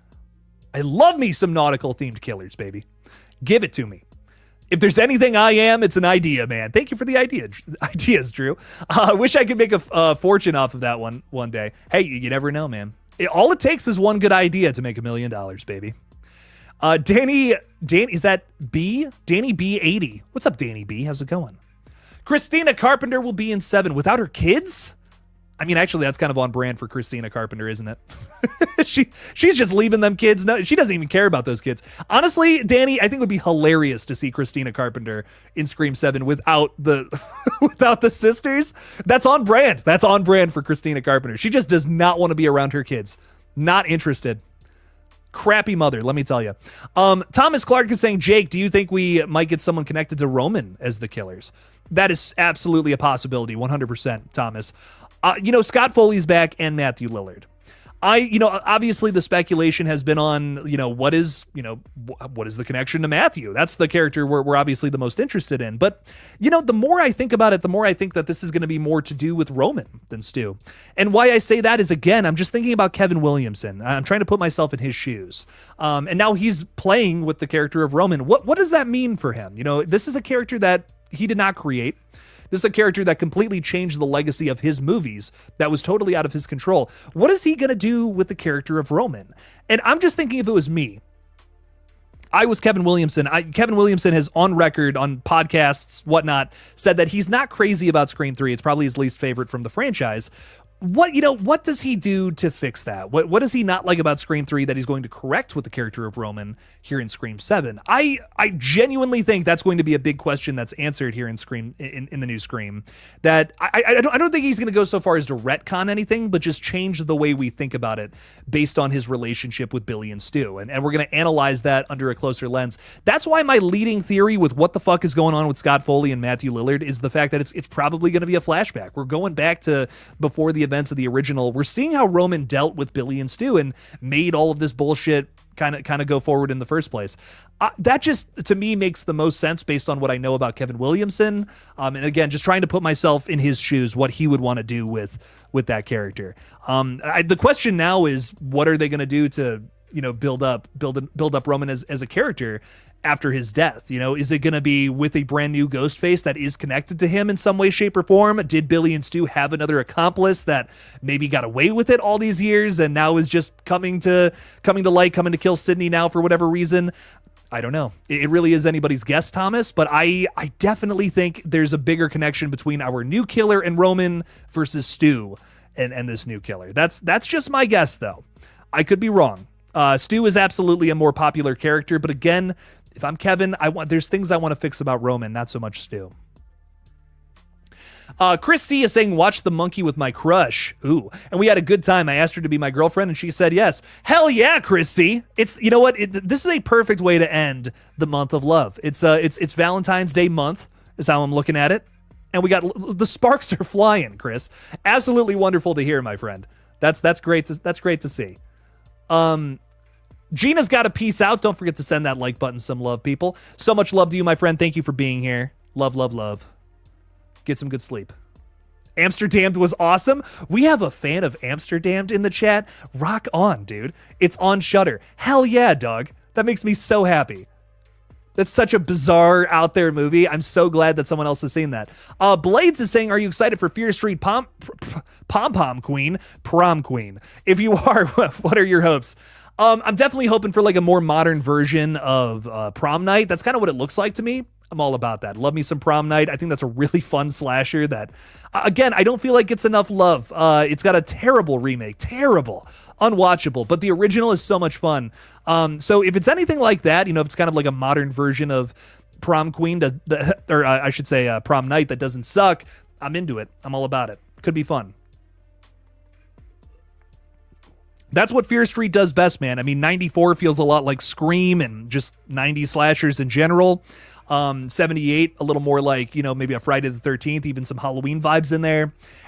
I love me some nautical themed killers, baby. Give it to me. If there's anything I am, it's an idea, man. Thank you for the ideas, Drew. I wish I could make a fortune off of that one day. Hey, you never know, man. All it takes is one good idea to make $1 million, baby. Danny, is that B? Danny B80. What's up, Danny B? How's it going? Christina Carpenter will be in 7 without her kids? I mean, actually, that's kind of on brand for Christina Carpenter, isn't it? She's just leaving them kids. No, she doesn't even care about those kids. Honestly, Danny, I think it would be hilarious to see Christina Carpenter in Scream 7 without the without the sisters. That's on brand. That's on brand for Christina Carpenter. She just does not want to be around her kids. Not interested. Crappy mother, let me tell you. Thomas Clark is saying, Jake, do you think we might get someone connected to Roman as the killers? That is absolutely a possibility, 100%, Thomas. Scott Foley's back and Matthew Lillard. Obviously the speculation has been on, what is the connection to Matthew? That's the character we're obviously the most interested in. But, the more I think about it, the more I think that this is going to be more to do with Roman than Stu. And why I say that is, again, I'm just thinking about Kevin Williamson. I'm trying to put myself in his shoes. And now he's playing with the character of Roman. What does that mean for him? This is a character that he did not create. This is a character that completely changed the legacy of his movies that was totally out of his control. What is he going to do with the character of Roman? And I'm just thinking if it was me, I was Kevin Williamson. Kevin Williamson has on record, on podcasts, whatnot, said that he's not crazy about Scream 3. It's probably his least favorite from the franchise. What does he do to fix that? What does he not like about Scream 3 that he's going to correct with the character of Roman here in Scream 7? I genuinely think that's going to be a big question that's answered here in Scream in the new Scream. That I don't think he's going to go so far as to retcon anything, but just change the way we think about it based on his relationship with Billy and Stu. And we're going to analyze that under a closer lens. That's why my leading theory with what the fuck is going on with Scott Foley and Matthew Lillard is the fact that it's probably going to be a flashback. We're going back to before the events of the original. We're seeing how Roman dealt with Billy and Stu and made all of this bullshit kind of go forward in the first place. That just, to me, makes the most sense based on what I know about Kevin Williamson. And again, just trying to put myself in his shoes, what he would want to do with that character. The question now is, what are they going to do to build up Roman as a character after his death? Is it going to be with a brand new Ghostface that is connected to him in some way, shape, or form? Did Billy and Stu have another accomplice that maybe got away with it all these years and now is just coming to light, coming to kill Sydney now for whatever reason? I don't know. It really is anybody's guess, Thomas, but I definitely think there's a bigger connection between our new killer and Roman versus Stu and this new killer. That's just my guess, though. I could be wrong. Stu is absolutely a more popular character, but again, if I'm Kevin, there's things I want to fix about Roman, not so much Stu. Chris C is saying, watch The Monkey with my crush. Ooh, and we had a good time. I asked her to be my girlfriend, and she said yes. Hell yeah, Chris C. It's, you know what? This is a perfect way to end the month of love. It's Valentine's Day month, is how I'm looking at it, and we got the sparks are flying, Chris. Absolutely wonderful to hear, my friend. That's great. That's great to see. Gina's got to peace out. Don't forget to send that like button some love, people. So much love to you, my friend. Thank you for being here. Love, love, love. Get some good sleep. Amsterdammed was awesome. We have a fan of Amsterdammed in the chat. Rock on, dude. It's on Shudder. Hell yeah, dog. That makes me so happy. That's such a bizarre, out there movie. I'm so glad that someone else has seen that. Blades is saying, are you excited for Fear Street Pom Queen? Prom Queen. If you are, what are your hopes? I'm definitely hoping for like a more modern version of Prom Night. That's kind of what it looks like to me. I'm all about that. Love me some Prom Night. I think that's a really fun slasher that, again, I don't feel like gets enough love. It's got a terrible remake. Terrible. Unwatchable. But the original is so much fun. So if it's anything like that, if it's kind of like a modern version of prom queen, or I should say prom night that doesn't suck, I'm into it. I'm all about it. Could be fun. That's what Fear Street does best, man. I mean, 94 feels a lot like Scream and just 90s slashers in general. 78, a little more like, maybe a Friday the 13th, even some Halloween vibes in there.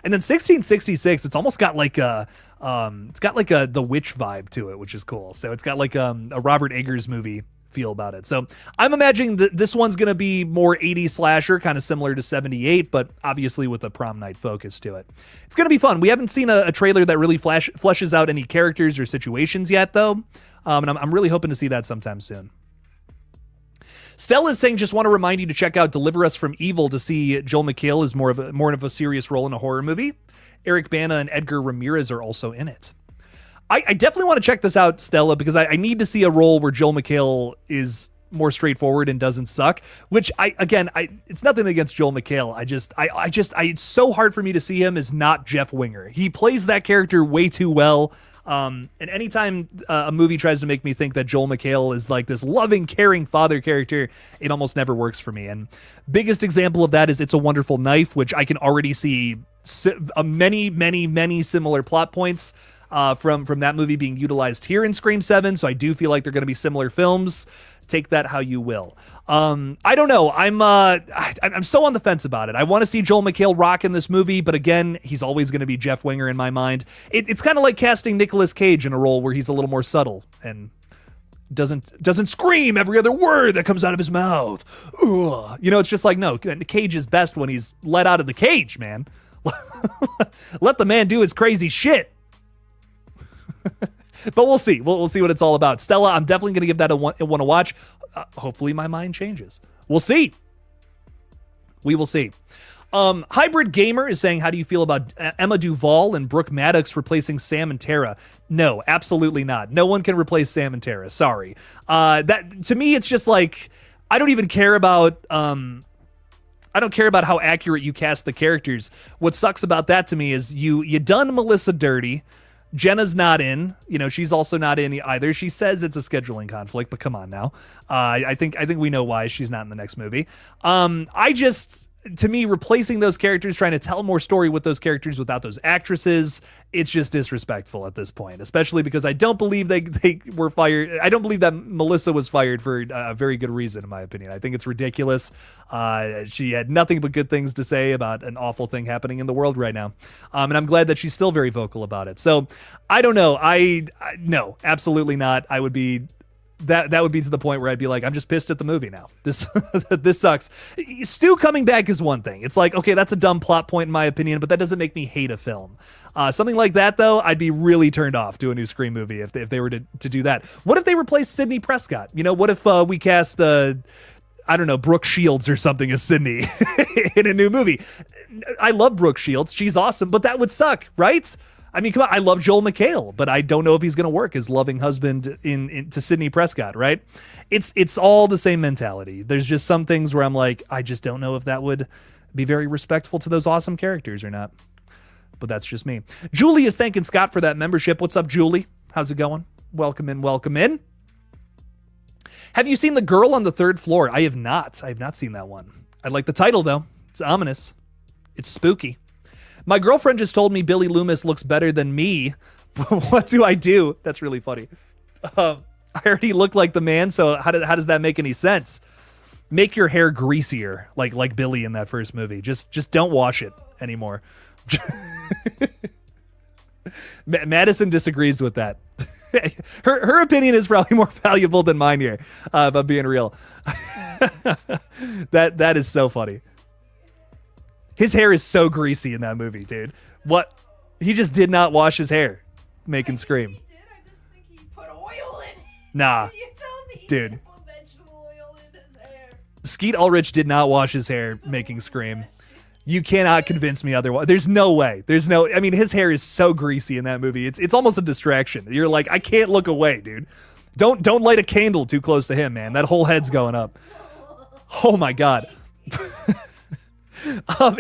And then 1666, it's almost got like the Witch vibe to it, which is cool. So it's got like a Robert Eggers movie feel about it. So I'm imagining that this one's going to be more 80s slasher, kind of similar to 78, but obviously with a prom night focus to it. It's going to be fun. We haven't seen a trailer that really fleshes out any characters or situations yet, though. And I'm really hoping to see that sometime soon. Stella is saying, just want to remind you to check out Deliver Us from Evil to see Joel McHale is more of a serious role in a horror movie. Eric Bana and Edgar Ramirez are also in it. I definitely want to check this out, Stella, because I need to see a role where Joel McHale is more straightforward and doesn't suck, which it's nothing against Joel McHale. It's so hard for me to see him as not Jeff Winger. He plays that character way too well. And anytime a movie tries to make me think that Joel McHale is like this loving, caring father character, it almost never works for me. And biggest example of that is It's a Wonderful Knife, which I can already see many similar plot points from that movie being utilized here in Scream 7. So I do feel like they're going to be similar films. Take that how you will. I don't know. I'm so on the fence about it. I want to see Joel McHale rock in this movie, but again, he's always going to be Jeff Winger in my mind. It's kind of like casting Nicolas Cage in a role where he's a little more subtle and doesn't scream every other word that comes out of his mouth. Ugh. It's just like, no, Cage is best when he's let out of the cage, man. Let the man do his crazy shit. But we'll see. We'll see what it's all about. Stella, I'm definitely going to give that a one to watch. Hopefully my mind changes. We'll see. We will see. Hybrid Gamer is saying, how do you feel about Emma Duvall and Brooke Maddox replacing Sam and Tara? No, absolutely not. No one can replace Sam and Tara. Sorry. That to me, it's just like, I don't even care about... I don't care about how accurate you cast the characters. What sucks about that to me is you done Melissa dirty. Jenna's not in. She's also not in either. She says it's a scheduling conflict, but come on now. I think we know why she's not in the next movie. To me, replacing those characters, trying to tell more story with those characters without those actresses, it's just disrespectful at this point, especially because I don't believe they were fired. I don't believe that Melissa was fired for a very good reason, in my opinion. I think it's ridiculous. She had nothing but good things to say about an awful thing happening in the world right now. And I'm glad that she's still very vocal about it. So I don't know. No, absolutely not. I would be... That would be to the point where I'd be like, I'm just pissed at the movie now. This sucks. Stu coming back is one thing. It's like, okay, that's a dumb plot point in my opinion, but that doesn't make me hate a film. Something like that, though, I'd be really turned off to a new Scream movie if they were to do that. What if they replaced Sidney Prescott? What if we cast, I don't know, Brooke Shields or something as Sidney in a new movie? I love Brooke Shields. She's awesome, but that would suck, right? I mean, come on, I love Joel McHale, but I don't know if he's going to work as loving husband to Sidney Prescott, right? It's all the same mentality. There's just some things where I'm like, I just don't know if that would be very respectful to those awesome characters or not. But that's just me. Julie is thanking Scott for that membership. What's up, Julie? How's it going? Welcome in, welcome in. Have you seen The Girl on the Third Floor? I have not. I have not seen that one. I like the title, though. It's ominous. It's spooky. My girlfriend just told me Billy Loomis looks better than me. What do I do? That's really funny. I already look like the man, so how does that make any sense? Make your hair greasier, like Billy in that first movie. Just don't wash it anymore. Madison disagrees with that. Her opinion is probably more valuable than mine here, if I'm being real. That is so funny. His hair is so greasy in that movie, dude. What? He just did not wash his hair making Scream. He did. I just think he put oil in it. Nah. You told me he Dude. put vegetable oil in his hair. Skeet Ulrich did not wash his hair making Scream. You cannot convince me otherwise. There's no way. I mean, his hair is so greasy in that movie. It's almost a distraction. You're like, I can't look away, dude. Don't light a candle too close to him, man. That whole head's going up. Oh my God. Um,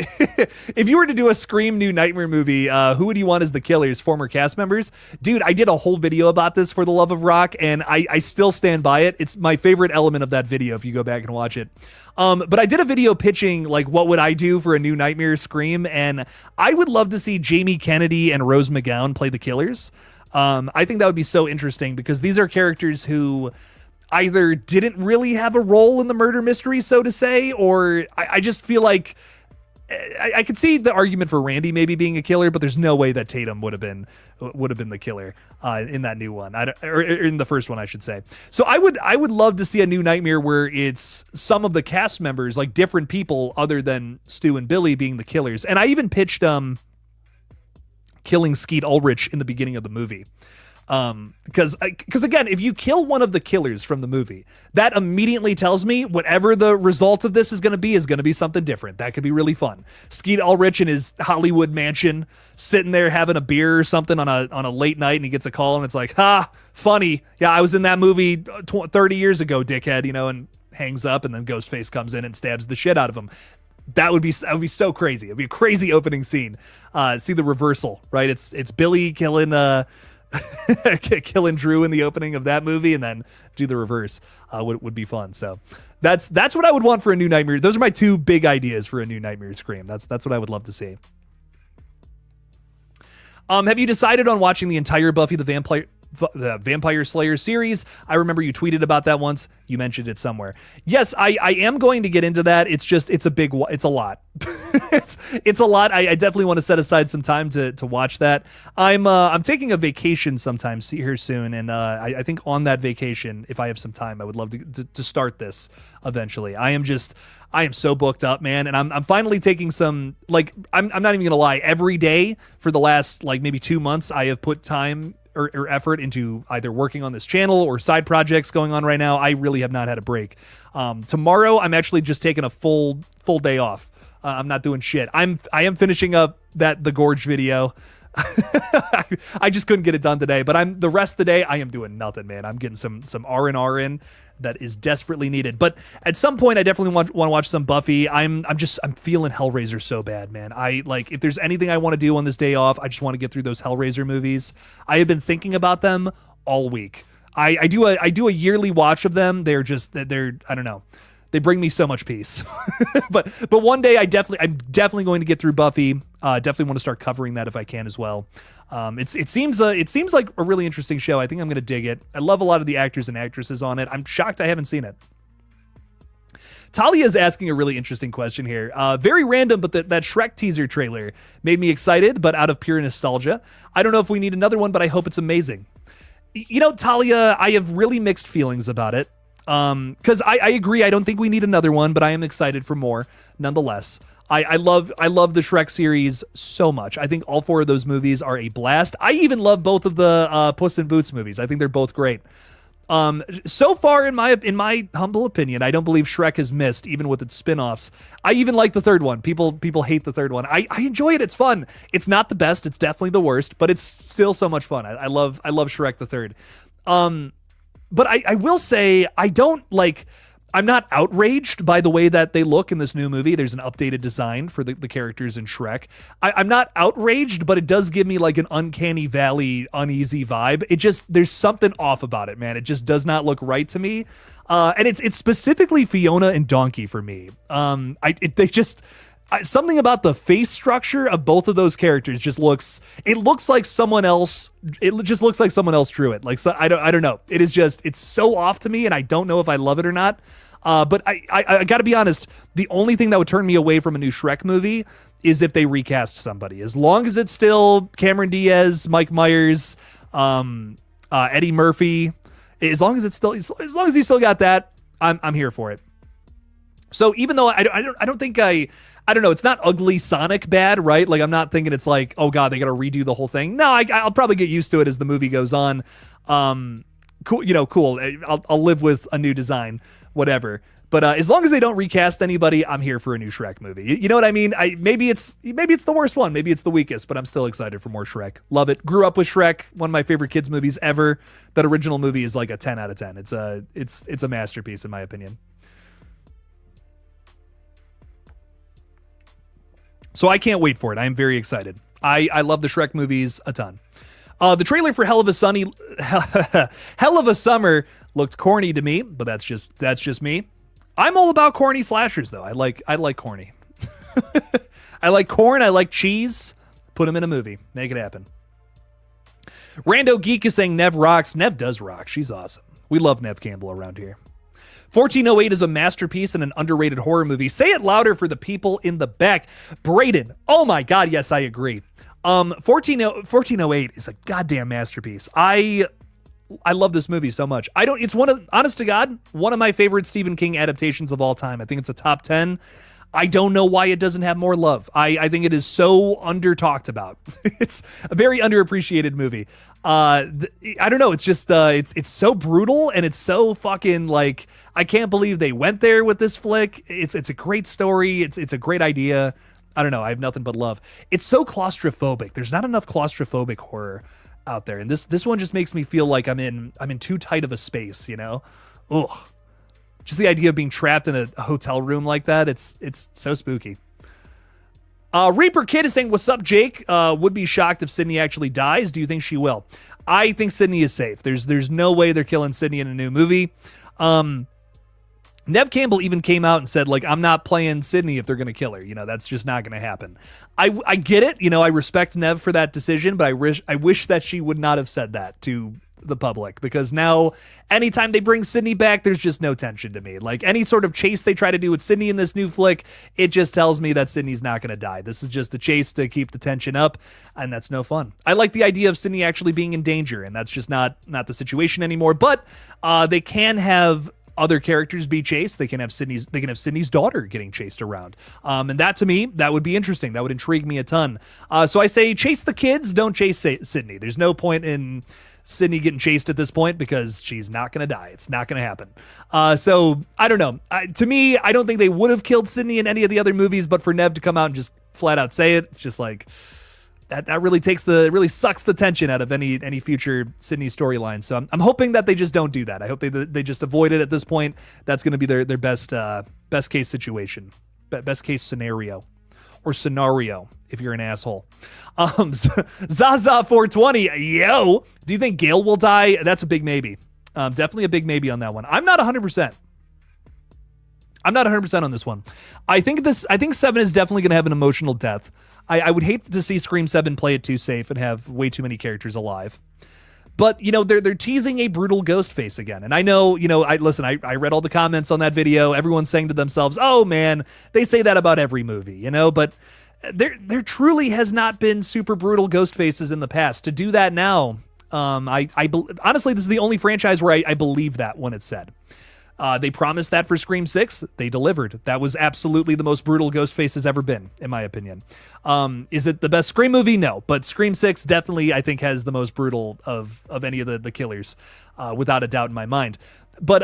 if you were to do a Scream New Nightmare movie, who would you want as the killers? Former cast members? Dude, I did a whole video about this for the love of rock, and I still stand by it. It's my favorite element of that video if you go back and watch it. But I did a video pitching, like, what would I do for a new Nightmare Scream, and I would love to see Jamie Kennedy and Rose McGowan play the killers. I think that would be so interesting because these are characters who either didn't really have a role in the murder mystery, so to say, or I just feel like I could see the argument for Randy maybe being a killer, but there's no way that Tatum would have been the killer in that new one, or in the first one, I should say. So I would love to see a new Nightmare where it's some of the cast members, like different people other than Stu and Billy, being the killers. And I even pitched killing Skeet Ulrich in the beginning of the movie. Because again, if you kill one of the killers from the movie, that immediately tells me whatever the result of this is going to be something different. That could be really fun. Skeet Ulrich in his Hollywood mansion, sitting there having a beer or something on a late night, and he gets a call, and it's like, ha, funny. Yeah, I was in that movie 30 years ago, dickhead, and hangs up, and then Ghostface comes in and stabs the shit out of him. That would be so crazy. It'd be a crazy opening scene. See the reversal, right? It's Billy killing killing Drew in the opening of that movie, and then do the reverse. Would be fun. So that's what I would want for a new Nightmare. Those are my two big ideas for a new Nightmare Scream. That's what I would love to see. Have you decided on watching the entire Buffy the Vampire Slayer series? I remember you tweeted about that once. You mentioned it somewhere. Yes, I am going to get into that. It's a lot. it's a lot. I definitely want to set aside some time to watch that. I'm taking a vacation sometime here soon, and I think on that vacation, if I have some time, I would love to start this eventually. I am so booked up, man, and I'm finally taking some, like, I'm not even gonna lie, every day for the last like maybe 2 months I have put time or effort into either working on this channel or side projects going on right now. I really have not had a break. Tomorrow I'm actually just taking a full day off. I'm not doing shit. I am finishing up the Gorge video. I just couldn't get it done today, but the rest of the day I am doing nothing, man. I'm getting some R&R in that is desperately needed. But at some point I definitely want to watch some Buffy. I'm feeling Hellraiser so bad, man. If there's anything I want to do on this day off, I just want to get through those Hellraiser movies. I have been thinking about them all week. I do a yearly watch of them. They're I don't know. They bring me so much peace. but one day I'm definitely going to get through Buffy. Definitely want to start covering that if I can as well. It seems like a really interesting show. I think I'm going to dig it. I love a lot of the actors and actresses on it. I'm shocked I haven't seen it. Talia is asking a really interesting question here. Very random, but that Shrek teaser trailer made me excited, but out of pure nostalgia. I don't know if we need another one, but I hope it's amazing. Talia, I have really mixed feelings about it. Because I agree, I don't think we need another one, but I am excited for more nonetheless. I love the Shrek series so much. I think all 4 of those movies are a blast. I even love both of the Puss in Boots movies. I think they're both great. So far, in my humble opinion, I don't believe Shrek has missed, even with its spin-offs. I even like the third one. People hate the third one. I enjoy it. It's fun. It's not the best. It's definitely the worst, but it's still so much fun. I love Shrek the third. But I will say, I'm not outraged by the way that they look in this new movie. There's an updated design for the characters in Shrek. I'm not outraged, but it does give me like an uncanny valley, uneasy vibe. There's something off about it, man. It just does not look right to me. And it's specifically Fiona and Donkey for me. Something about the face structure of both of those characters just looks like someone else. It just looks like someone else drew it. I don't know. It's so off to me, and I don't know if I love it or not. But I got to be honest. The only thing that would turn me away from a new Shrek movie is if they recast somebody. As long as it's still Cameron Diaz, Mike Myers, Eddie Murphy. As long as you still got that, I'm here for it. So even though I don't think I don't know, it's not ugly Sonic bad, right? Like, I'm not thinking it's like, oh god, they got to redo the whole thing. No, I'll probably get used to it as the movie goes on. Cool, cool. I'll live with a new design, whatever. But as long as they don't recast anybody, I'm here for a new Shrek movie. You know what I mean? Maybe it's the worst one, maybe it's the weakest, but I'm still excited for more Shrek. Love it. Grew up with Shrek, one of my favorite kids movies ever. That original movie is like a 10 out of 10. It's a masterpiece in my opinion. So I can't wait for it. I am very excited. I love the Shrek movies a ton. The trailer for Hell of a Summer looked corny to me, but that's just me. I'm all about corny slashers though. I like corny. I like corn. I like cheese. Put them in a movie. Make it happen. Rando Geek is saying Nev rocks. Nev does rock. She's awesome. We love Nev Campbell around here. 1408 is a masterpiece and an underrated horror movie. Say it louder for the people in the back. Braden. Oh my God. Yes, I agree. 1408 is a goddamn masterpiece. I love this movie so much. It's honest to God, one of my favorite Stephen King adaptations of all time. I think it's a top 10. I don't know why it doesn't have more love. I think it is so under talked about. It's a very underappreciated movie. I don't know. It's just, it's so brutal and it's so fucking like, I can't believe they went there with this flick. It's a great story. It's a great idea. I don't know. I have nothing but love. It's so claustrophobic. There's not enough claustrophobic horror out there. And this one just makes me feel like I'm in too tight of a space, you know? Ugh. Just the idea of being trapped in a hotel room like that, it's so spooky. Reaper Kid is saying, what's up, Jake? Would be shocked if Sydney actually dies. Do you think she will? I think Sydney is safe. There's no way they're killing Sydney in a new movie. Nev Campbell even came out and said, like, I'm not playing Sydney if they're going to kill her. You know, that's just not going to happen. I get it. You know, I respect Nev for that decision, but I wish that she would not have said that to the public, because now anytime they bring Sydney back, there's just no tension to me. Like any sort of chase they try to do with Sydney in this new flick, it just tells me that Sydney's not going to die. This is just a chase to keep the tension up, and that's no fun. I like the idea of Sydney actually being in danger, and that's just not the situation anymore. But they can have other characters be chased. They can have Sydney's daughter getting chased around. And that, to me, that would be interesting. That would intrigue me a ton. So I say chase the kids, don't chase Sydney. There's no point in Sydney getting chased at this point because she's not going to die. It's not going to happen. So I don't know. To me, I don't think they would have killed Sydney in any of the other movies, but for Nev to come out and just flat out say it, it's just like, that really sucks the tension out of any future Sydney storyline. So I'm hoping that they just don't do that. I hope they just avoid it at this point. That's going to be their best case situation, best case scenario, or scenario if you're an asshole. Zaza 420, yo, do you think Gale will die? That's a big maybe. Definitely a big maybe on that one. I'm not 100%. I'm not 100% on this one. I think 7 is definitely going to have an emotional death. I would hate to see Scream 7 play it too safe and have way too many characters alive. But, you know, they're teasing a brutal Ghostface again. And I know, you know, I read all the comments on that video. Everyone's saying to themselves, oh man, they say that about every movie, you know, but there truly has not been super brutal Ghostfaces in the past. To do that now, honestly, this is the only franchise where I believe that when it's said. They promised that for Scream 6. They delivered. That was absolutely the most brutal Ghostface has ever been, in my opinion. Is it the best Scream movie? No. But Scream 6 definitely, I think, has the most brutal of any of the killers, without a doubt in my mind. But,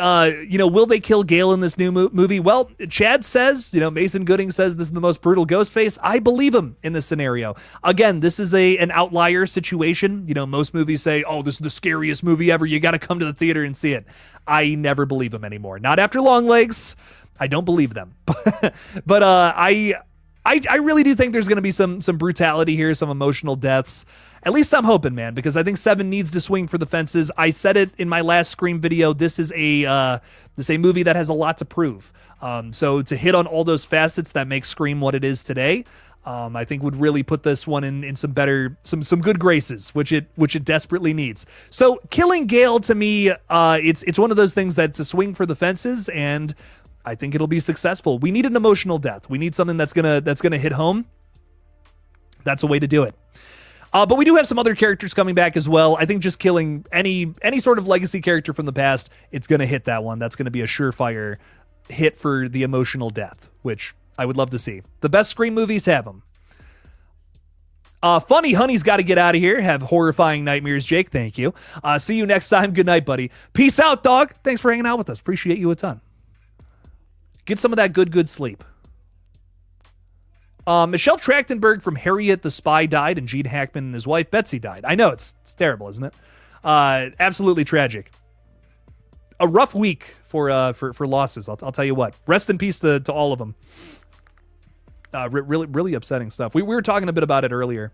you know, will they kill Gale in this new movie? Well, Chad says, you know, Mason Gooding says this is the most brutal Ghostface. I believe him in this scenario. Again, this is an outlier situation. You know, most movies say, oh, this is the scariest movie ever. You got to come to the theater and see it. I never believe them anymore. Not after Longlegs. I don't believe them. But I really do think there's going to be some brutality here, some emotional deaths. At least I'm hoping, man, because I think 7 needs to swing for the fences. I said it in my last Scream video. This is a movie that has a lot to prove. So to hit on all those facets that make Scream what it is today, I think would really put this one in some good graces, which it desperately needs. So killing Gale, to me, it's one of those things that's a swing for the fences, and I think it'll be successful. We need an emotional death. We need something that's gonna hit home. That's a way to do it. But we do have some other characters coming back as well. I think just killing any sort of legacy character from the past, it's gonna hit that one. That's gonna be a surefire hit for the emotional death, which I would love to see. The best Scream movies have them. Funny Honey's got to get out of here. Have horrifying nightmares, Jake. Thank you. See you next time. Good night, buddy. Peace out, dog. Thanks for hanging out with us. Appreciate you a ton. Get some of that good sleep. Michelle Trachtenberg from Harriet the Spy died, and Gene Hackman and his wife Betsy died. I know, it's terrible, isn't it? Absolutely tragic. A rough week for losses. I'll tell you what. Rest in peace to all of them. Really, really upsetting stuff. We were talking a bit about it earlier,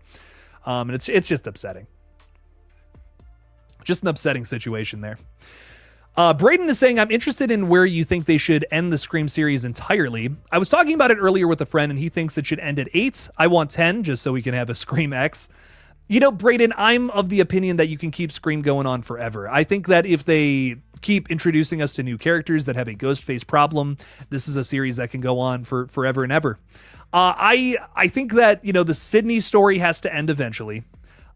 and it's just upsetting. Just an upsetting situation there. Braden is saying, I'm interested in where you think they should end the Scream series entirely. I was talking about it earlier with a friend, and he thinks it should end at 8. I want 10, just so we can have a Scream X. You know, Braden, I'm of the opinion that you can keep Scream going on forever. I think that if they keep introducing us to new characters that have a Ghostface problem, this is a series that can go on for forever and ever. I think that, you know, the Sydney story has to end eventually.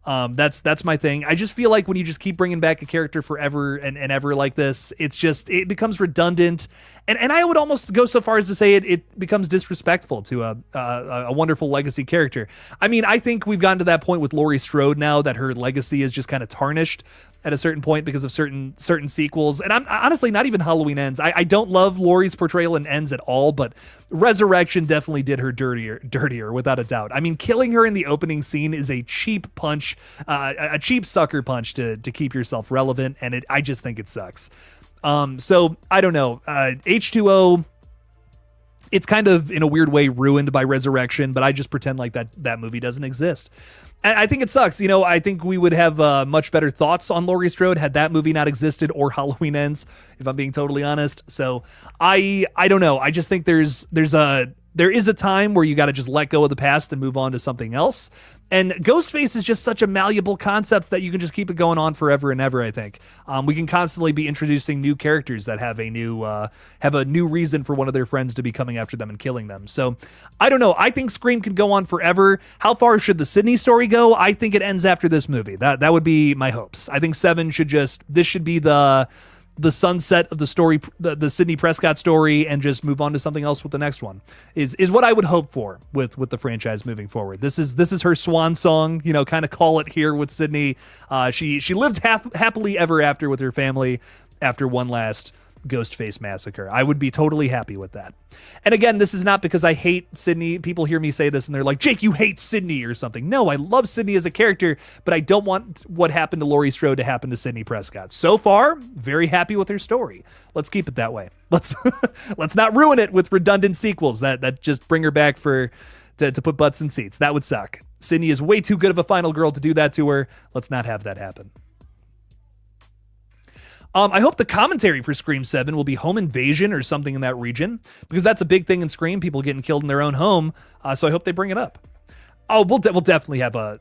That's my thing. I just feel like when you just keep bringing back a character forever and ever like this, it becomes redundant. And I would almost go so far as to say it becomes disrespectful to a wonderful legacy character. I mean, I think we've gotten to that point with Laurie Strode now that her legacy is just kind of tarnished at a certain point because of certain sequels. And I'm honestly not even Halloween Ends. I don't love Laurie's portrayal in Ends at all, but Resurrection definitely did her dirtier without a doubt. I mean, killing her in the opening scene is a cheap punch, a cheap sucker punch to keep yourself relevant, and I just think it sucks. So I don't know. H2O, it's kind of in a weird way ruined by Resurrection, but I just pretend like that movie doesn't exist. And I think it sucks. You know, I think we would have much better thoughts on Laurie Strode had that movie not existed, or Halloween Ends, if I'm being totally honest. So I don't know. I just think there is a time where you got to just let go of the past and move on to something else. And Ghostface is just such a malleable concept that you can just keep it going on forever and ever, I think. We can constantly be introducing new characters that have a new reason for one of their friends to be coming after them and killing them. So I don't know. I think Scream can go on forever. How far should the Sydney story go? I think it ends after this movie. That would be my hopes. I think 7 this should be the sunset of the story, the Sidney Prescott story, and just move on to something else with the next one is what I would hope for with the franchise moving forward. This is her swan song, you know, kind of call it here with Sidney. She lived happily ever after with her family after one last Ghostface massacre. I would be totally happy with that. And again, this is not because I hate Sydney. People hear me say this and they're like, Jake, you hate Sydney or something. No, I love Sydney as a character, but I don't want what happened to Laurie Strode to happen to Sidney Prescott. So far, very happy with her story. Let's keep it that way. Let's not ruin it with redundant sequels that just bring her back to put butts in seats. That would suck. Sydney is way too good of a final girl to do that to her. Let's not have that happen. I hope the commentary for Scream 7 will be home invasion or something in that region, because that's a big thing in Scream, people getting killed in their own home. So I hope they bring it up. Oh, we'll definitely have a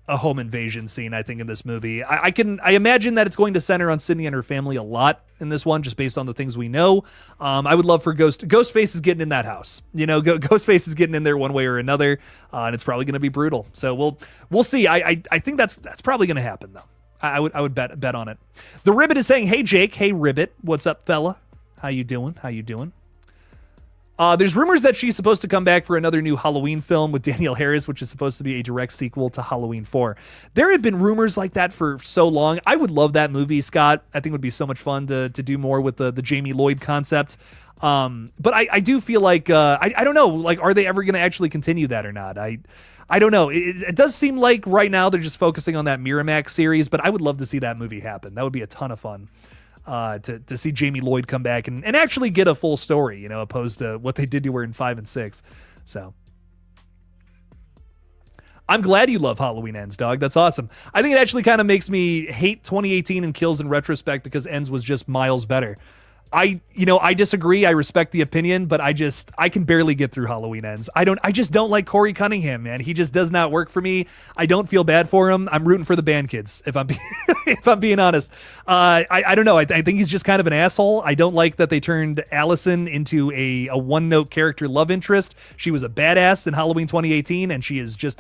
home invasion scene, I think, in this movie. I imagine that it's going to center on Sydney and her family a lot in this one, just based on the things we know. I would love for Ghostface is getting in that house. You know, Ghostface is getting in there one way or another, and it's probably going to be brutal. So we'll see. I think that's probably going to happen, though. I would bet on it. The Ribbit is saying, hey, Jake. Hey, Ribbit. What's up, fella? How you doing? There's rumors that she's supposed to come back for another new Halloween film with Danielle Harris, which is supposed to be a direct sequel to Halloween 4. There have been rumors like that for so long. I would love that movie, Scott. I think it would be so much fun to do more with the Jamie Lloyd concept. But I do feel like, I don't know, like, are they ever going to actually continue that or not? I don't know. It does seem like right now they're just focusing on that Miramax series, but I would love to see that movie happen. That would be a ton of fun to see Jamie Lloyd come back and actually get a full story, you know, opposed to what they did to her in 5 and 6. So I'm glad you love Halloween Ends, dog. That's awesome. I think it actually kind of makes me hate 2018 and Kills in retrospect, because Ends was just miles better. I disagree. I respect the opinion, but I can barely get through Halloween Ends. I just don't like Corey Cunningham, man. He just does not work for me. I don't feel bad for him. I'm rooting for the band kids, if I'm being honest. I don't know. I think he's just kind of an asshole. I don't like that they turned Allison into a one-note character love interest. She was a badass in Halloween 2018, and she is just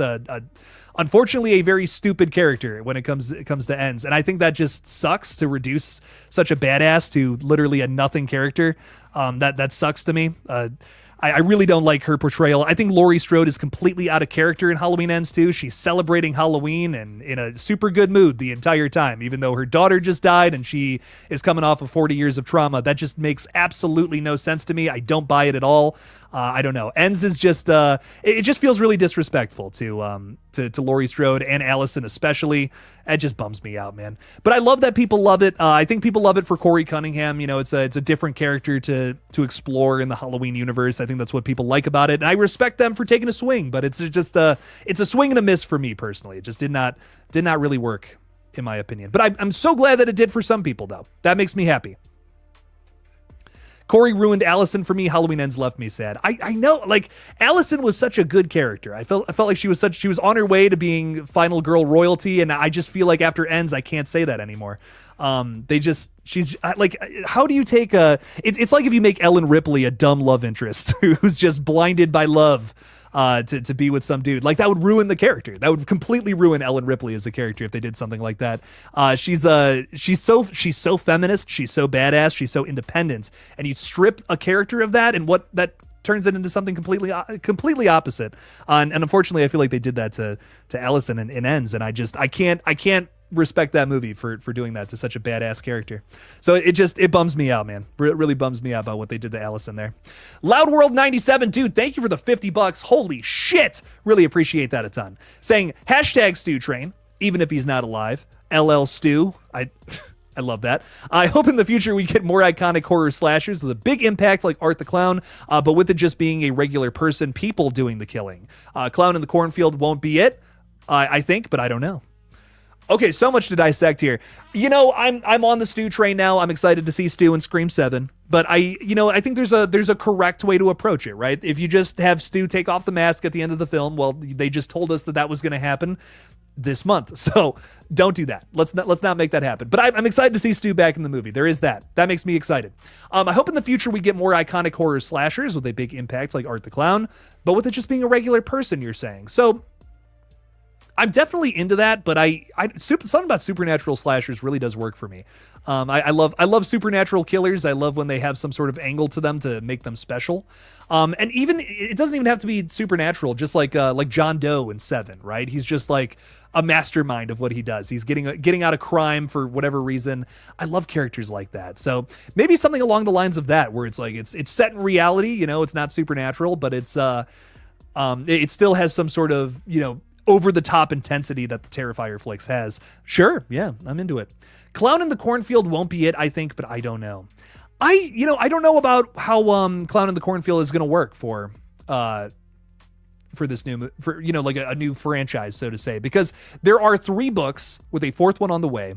unfortunately a very stupid character when it comes to Ends. And I think that just sucks, to reduce such a badass to literally a nothing character. That sucks to me. I really don't like her portrayal. I think Laurie Strode is completely out of character in Halloween Ends too. She's celebrating Halloween and in a super good mood the entire time, even though her daughter just died and she is coming off of 40 years of trauma. That just makes absolutely no sense to me. I don't buy it at all. I don't know. Ends is just it just feels really disrespectful to Laurie Strode and Allison especially. It just bums me out, man. But I love that people love it. I think people love it for Corey Cunningham. You know, it's a different character to explore in the Halloween universe. I think that's what people like about it, and I respect them for taking a swing. But it's just it's a swing and a miss for me personally. It just did not really work in my opinion. But I'm so glad that it did for some people though. That makes me happy. Corey ruined Allison for me. Halloween Ends left me sad. I know, like, Allison was such a good character. I felt like she was on her way to being final girl royalty, and I just feel like after Ends, I can't say that anymore. She's like, how do you take it's like if you make Ellen Ripley a dumb love interest who's just blinded by love to be with some dude. Like, that would ruin the character. That would completely ruin Ellen Ripley as a character if they did something like that. She's so feminist, she's so badass, she's so independent, and you strip a character of that, and what that turns it into something completely opposite. And unfortunately, I feel like they did that to Allison in Ends, and I can't respect that movie for doing that to such a badass character. So it bums me out, man. It really bums me out about what they did to Allison there. Loud World 97, dude, thank you for the $50. Holy shit. Really appreciate that a ton. Saying hashtag Stu Train, even if he's not alive. LL Stu. I love that. I hope in the future we get more iconic horror slashers with a big impact like Art the Clown, but with it just being a regular person, people doing the killing. Clown in the Cornfield won't be it, I think, but I don't know. Okay, so much to dissect here. You know, I'm on the Stu train now. I'm excited to see Stu in Scream 7, but I think there's a correct way to approach it, right? If you just have Stu take off the mask at the end of the film, well, they just told us that was going to happen this month, so don't do that. Let's not make that happen. But I'm excited to see Stu back in the movie. There is that. That makes me excited. I hope in the future we get more iconic horror slashers with a big impact like Art the Clown, but with it just being a regular person, you're saying. So I'm definitely into that, but something about supernatural slashers really does work for me. I love supernatural killers. I love when they have some sort of angle to them to make them special. And even it doesn't even have to be supernatural. Just like John Doe in Seven, right? He's just like a mastermind of what he does. He's getting out of crime for whatever reason. I love characters like that. So maybe something along the lines of that, where it's like it's set in reality. You know, it's not supernatural, but it still has some sort of over the top intensity that the Terrifier flicks has. Sure, yeah, I'm into it. Clown in the Cornfield won't be it, I think, but I don't know. I don't know about how Clown in the Cornfield is going to work for this like a new franchise, so to say, because there are 3 books with a 4th one on the way.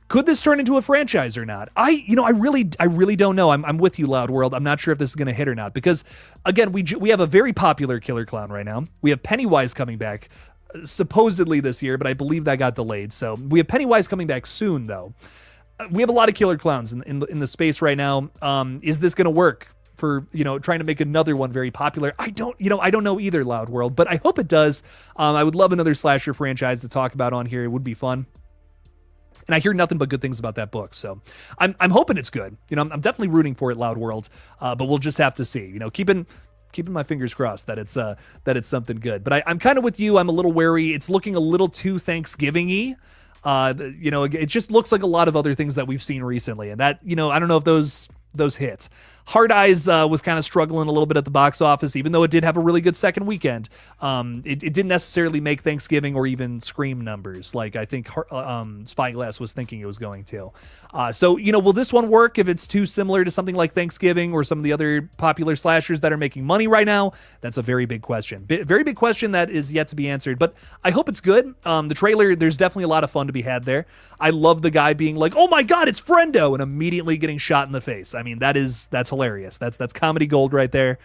Could this turn into a franchise or not? I really don't know. I'm with you, Loud World. I'm not sure if this is going to hit or not, because again, we have a very popular killer clown right now. We have Pennywise coming back supposedly this year, but I believe that got delayed. So we have Pennywise coming back soon, though. We have a lot of killer clowns in the space right now. Is this going to work for trying to make another one very popular? I don't know either, Loud World, but I hope it does. I would love another slasher franchise to talk about on here. It would be fun. And I hear nothing but good things about that book, so I'm hoping it's good. I'm definitely rooting for it, Loud World. But we'll just have to see. Keeping my fingers crossed that it's something good. But I'm kind of with you. I'm a little wary. It's looking a little too Thanksgiving-y. It just looks like a lot of other things that we've seen recently, and that I don't know if those hit. Hard Eyes was kind of struggling a little bit at the box office, even though it did have a really good second weekend. It didn't necessarily make Thanksgiving or even Scream numbers like I think Spyglass was thinking it was going to. So will this one work if it's too similar to something like Thanksgiving or some of the other popular slashers that are making money right now? That's a very big question. Very big question that is yet to be answered, but I hope it's good. The trailer, there's definitely a lot of fun to be had there. I love the guy being like, "Oh my God, it's Friendo," and immediately getting shot in the face. I mean, that's hilarious. That's comedy gold right there.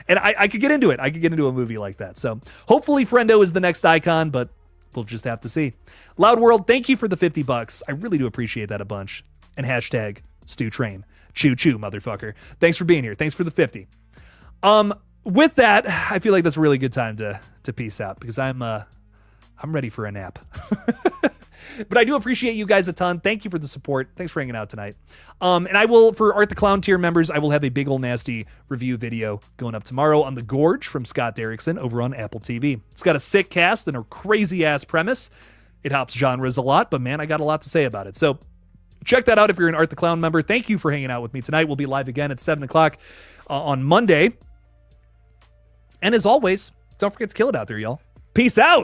And I could get into it. I could get into a movie like that. So hopefully Friendo is the next icon, but we'll just have to see. Loud World, thank you for the $50. I really do appreciate that a bunch. And hashtag Stu Train. Choo choo, motherfucker. Thanks for being here. Thanks for the 50. With that, I feel like that's a really good time to peace out, because I'm ready for a nap. But I do appreciate you guys a ton. Thank you for the support. Thanks for hanging out tonight. And I will, for Art the Clown tier members, I will have a big ol' nasty review video going up tomorrow on The Gorge from Scott Derrickson over on Apple TV. It's got a sick cast and a crazy ass premise. It hops genres a lot, but man, I got a lot to say about it. So check that out if you're an Art the Clown member. Thank you for hanging out with me tonight. We'll be live again at 7 o'clock on Monday. And as always, don't forget to kill it out there, y'all. Peace out.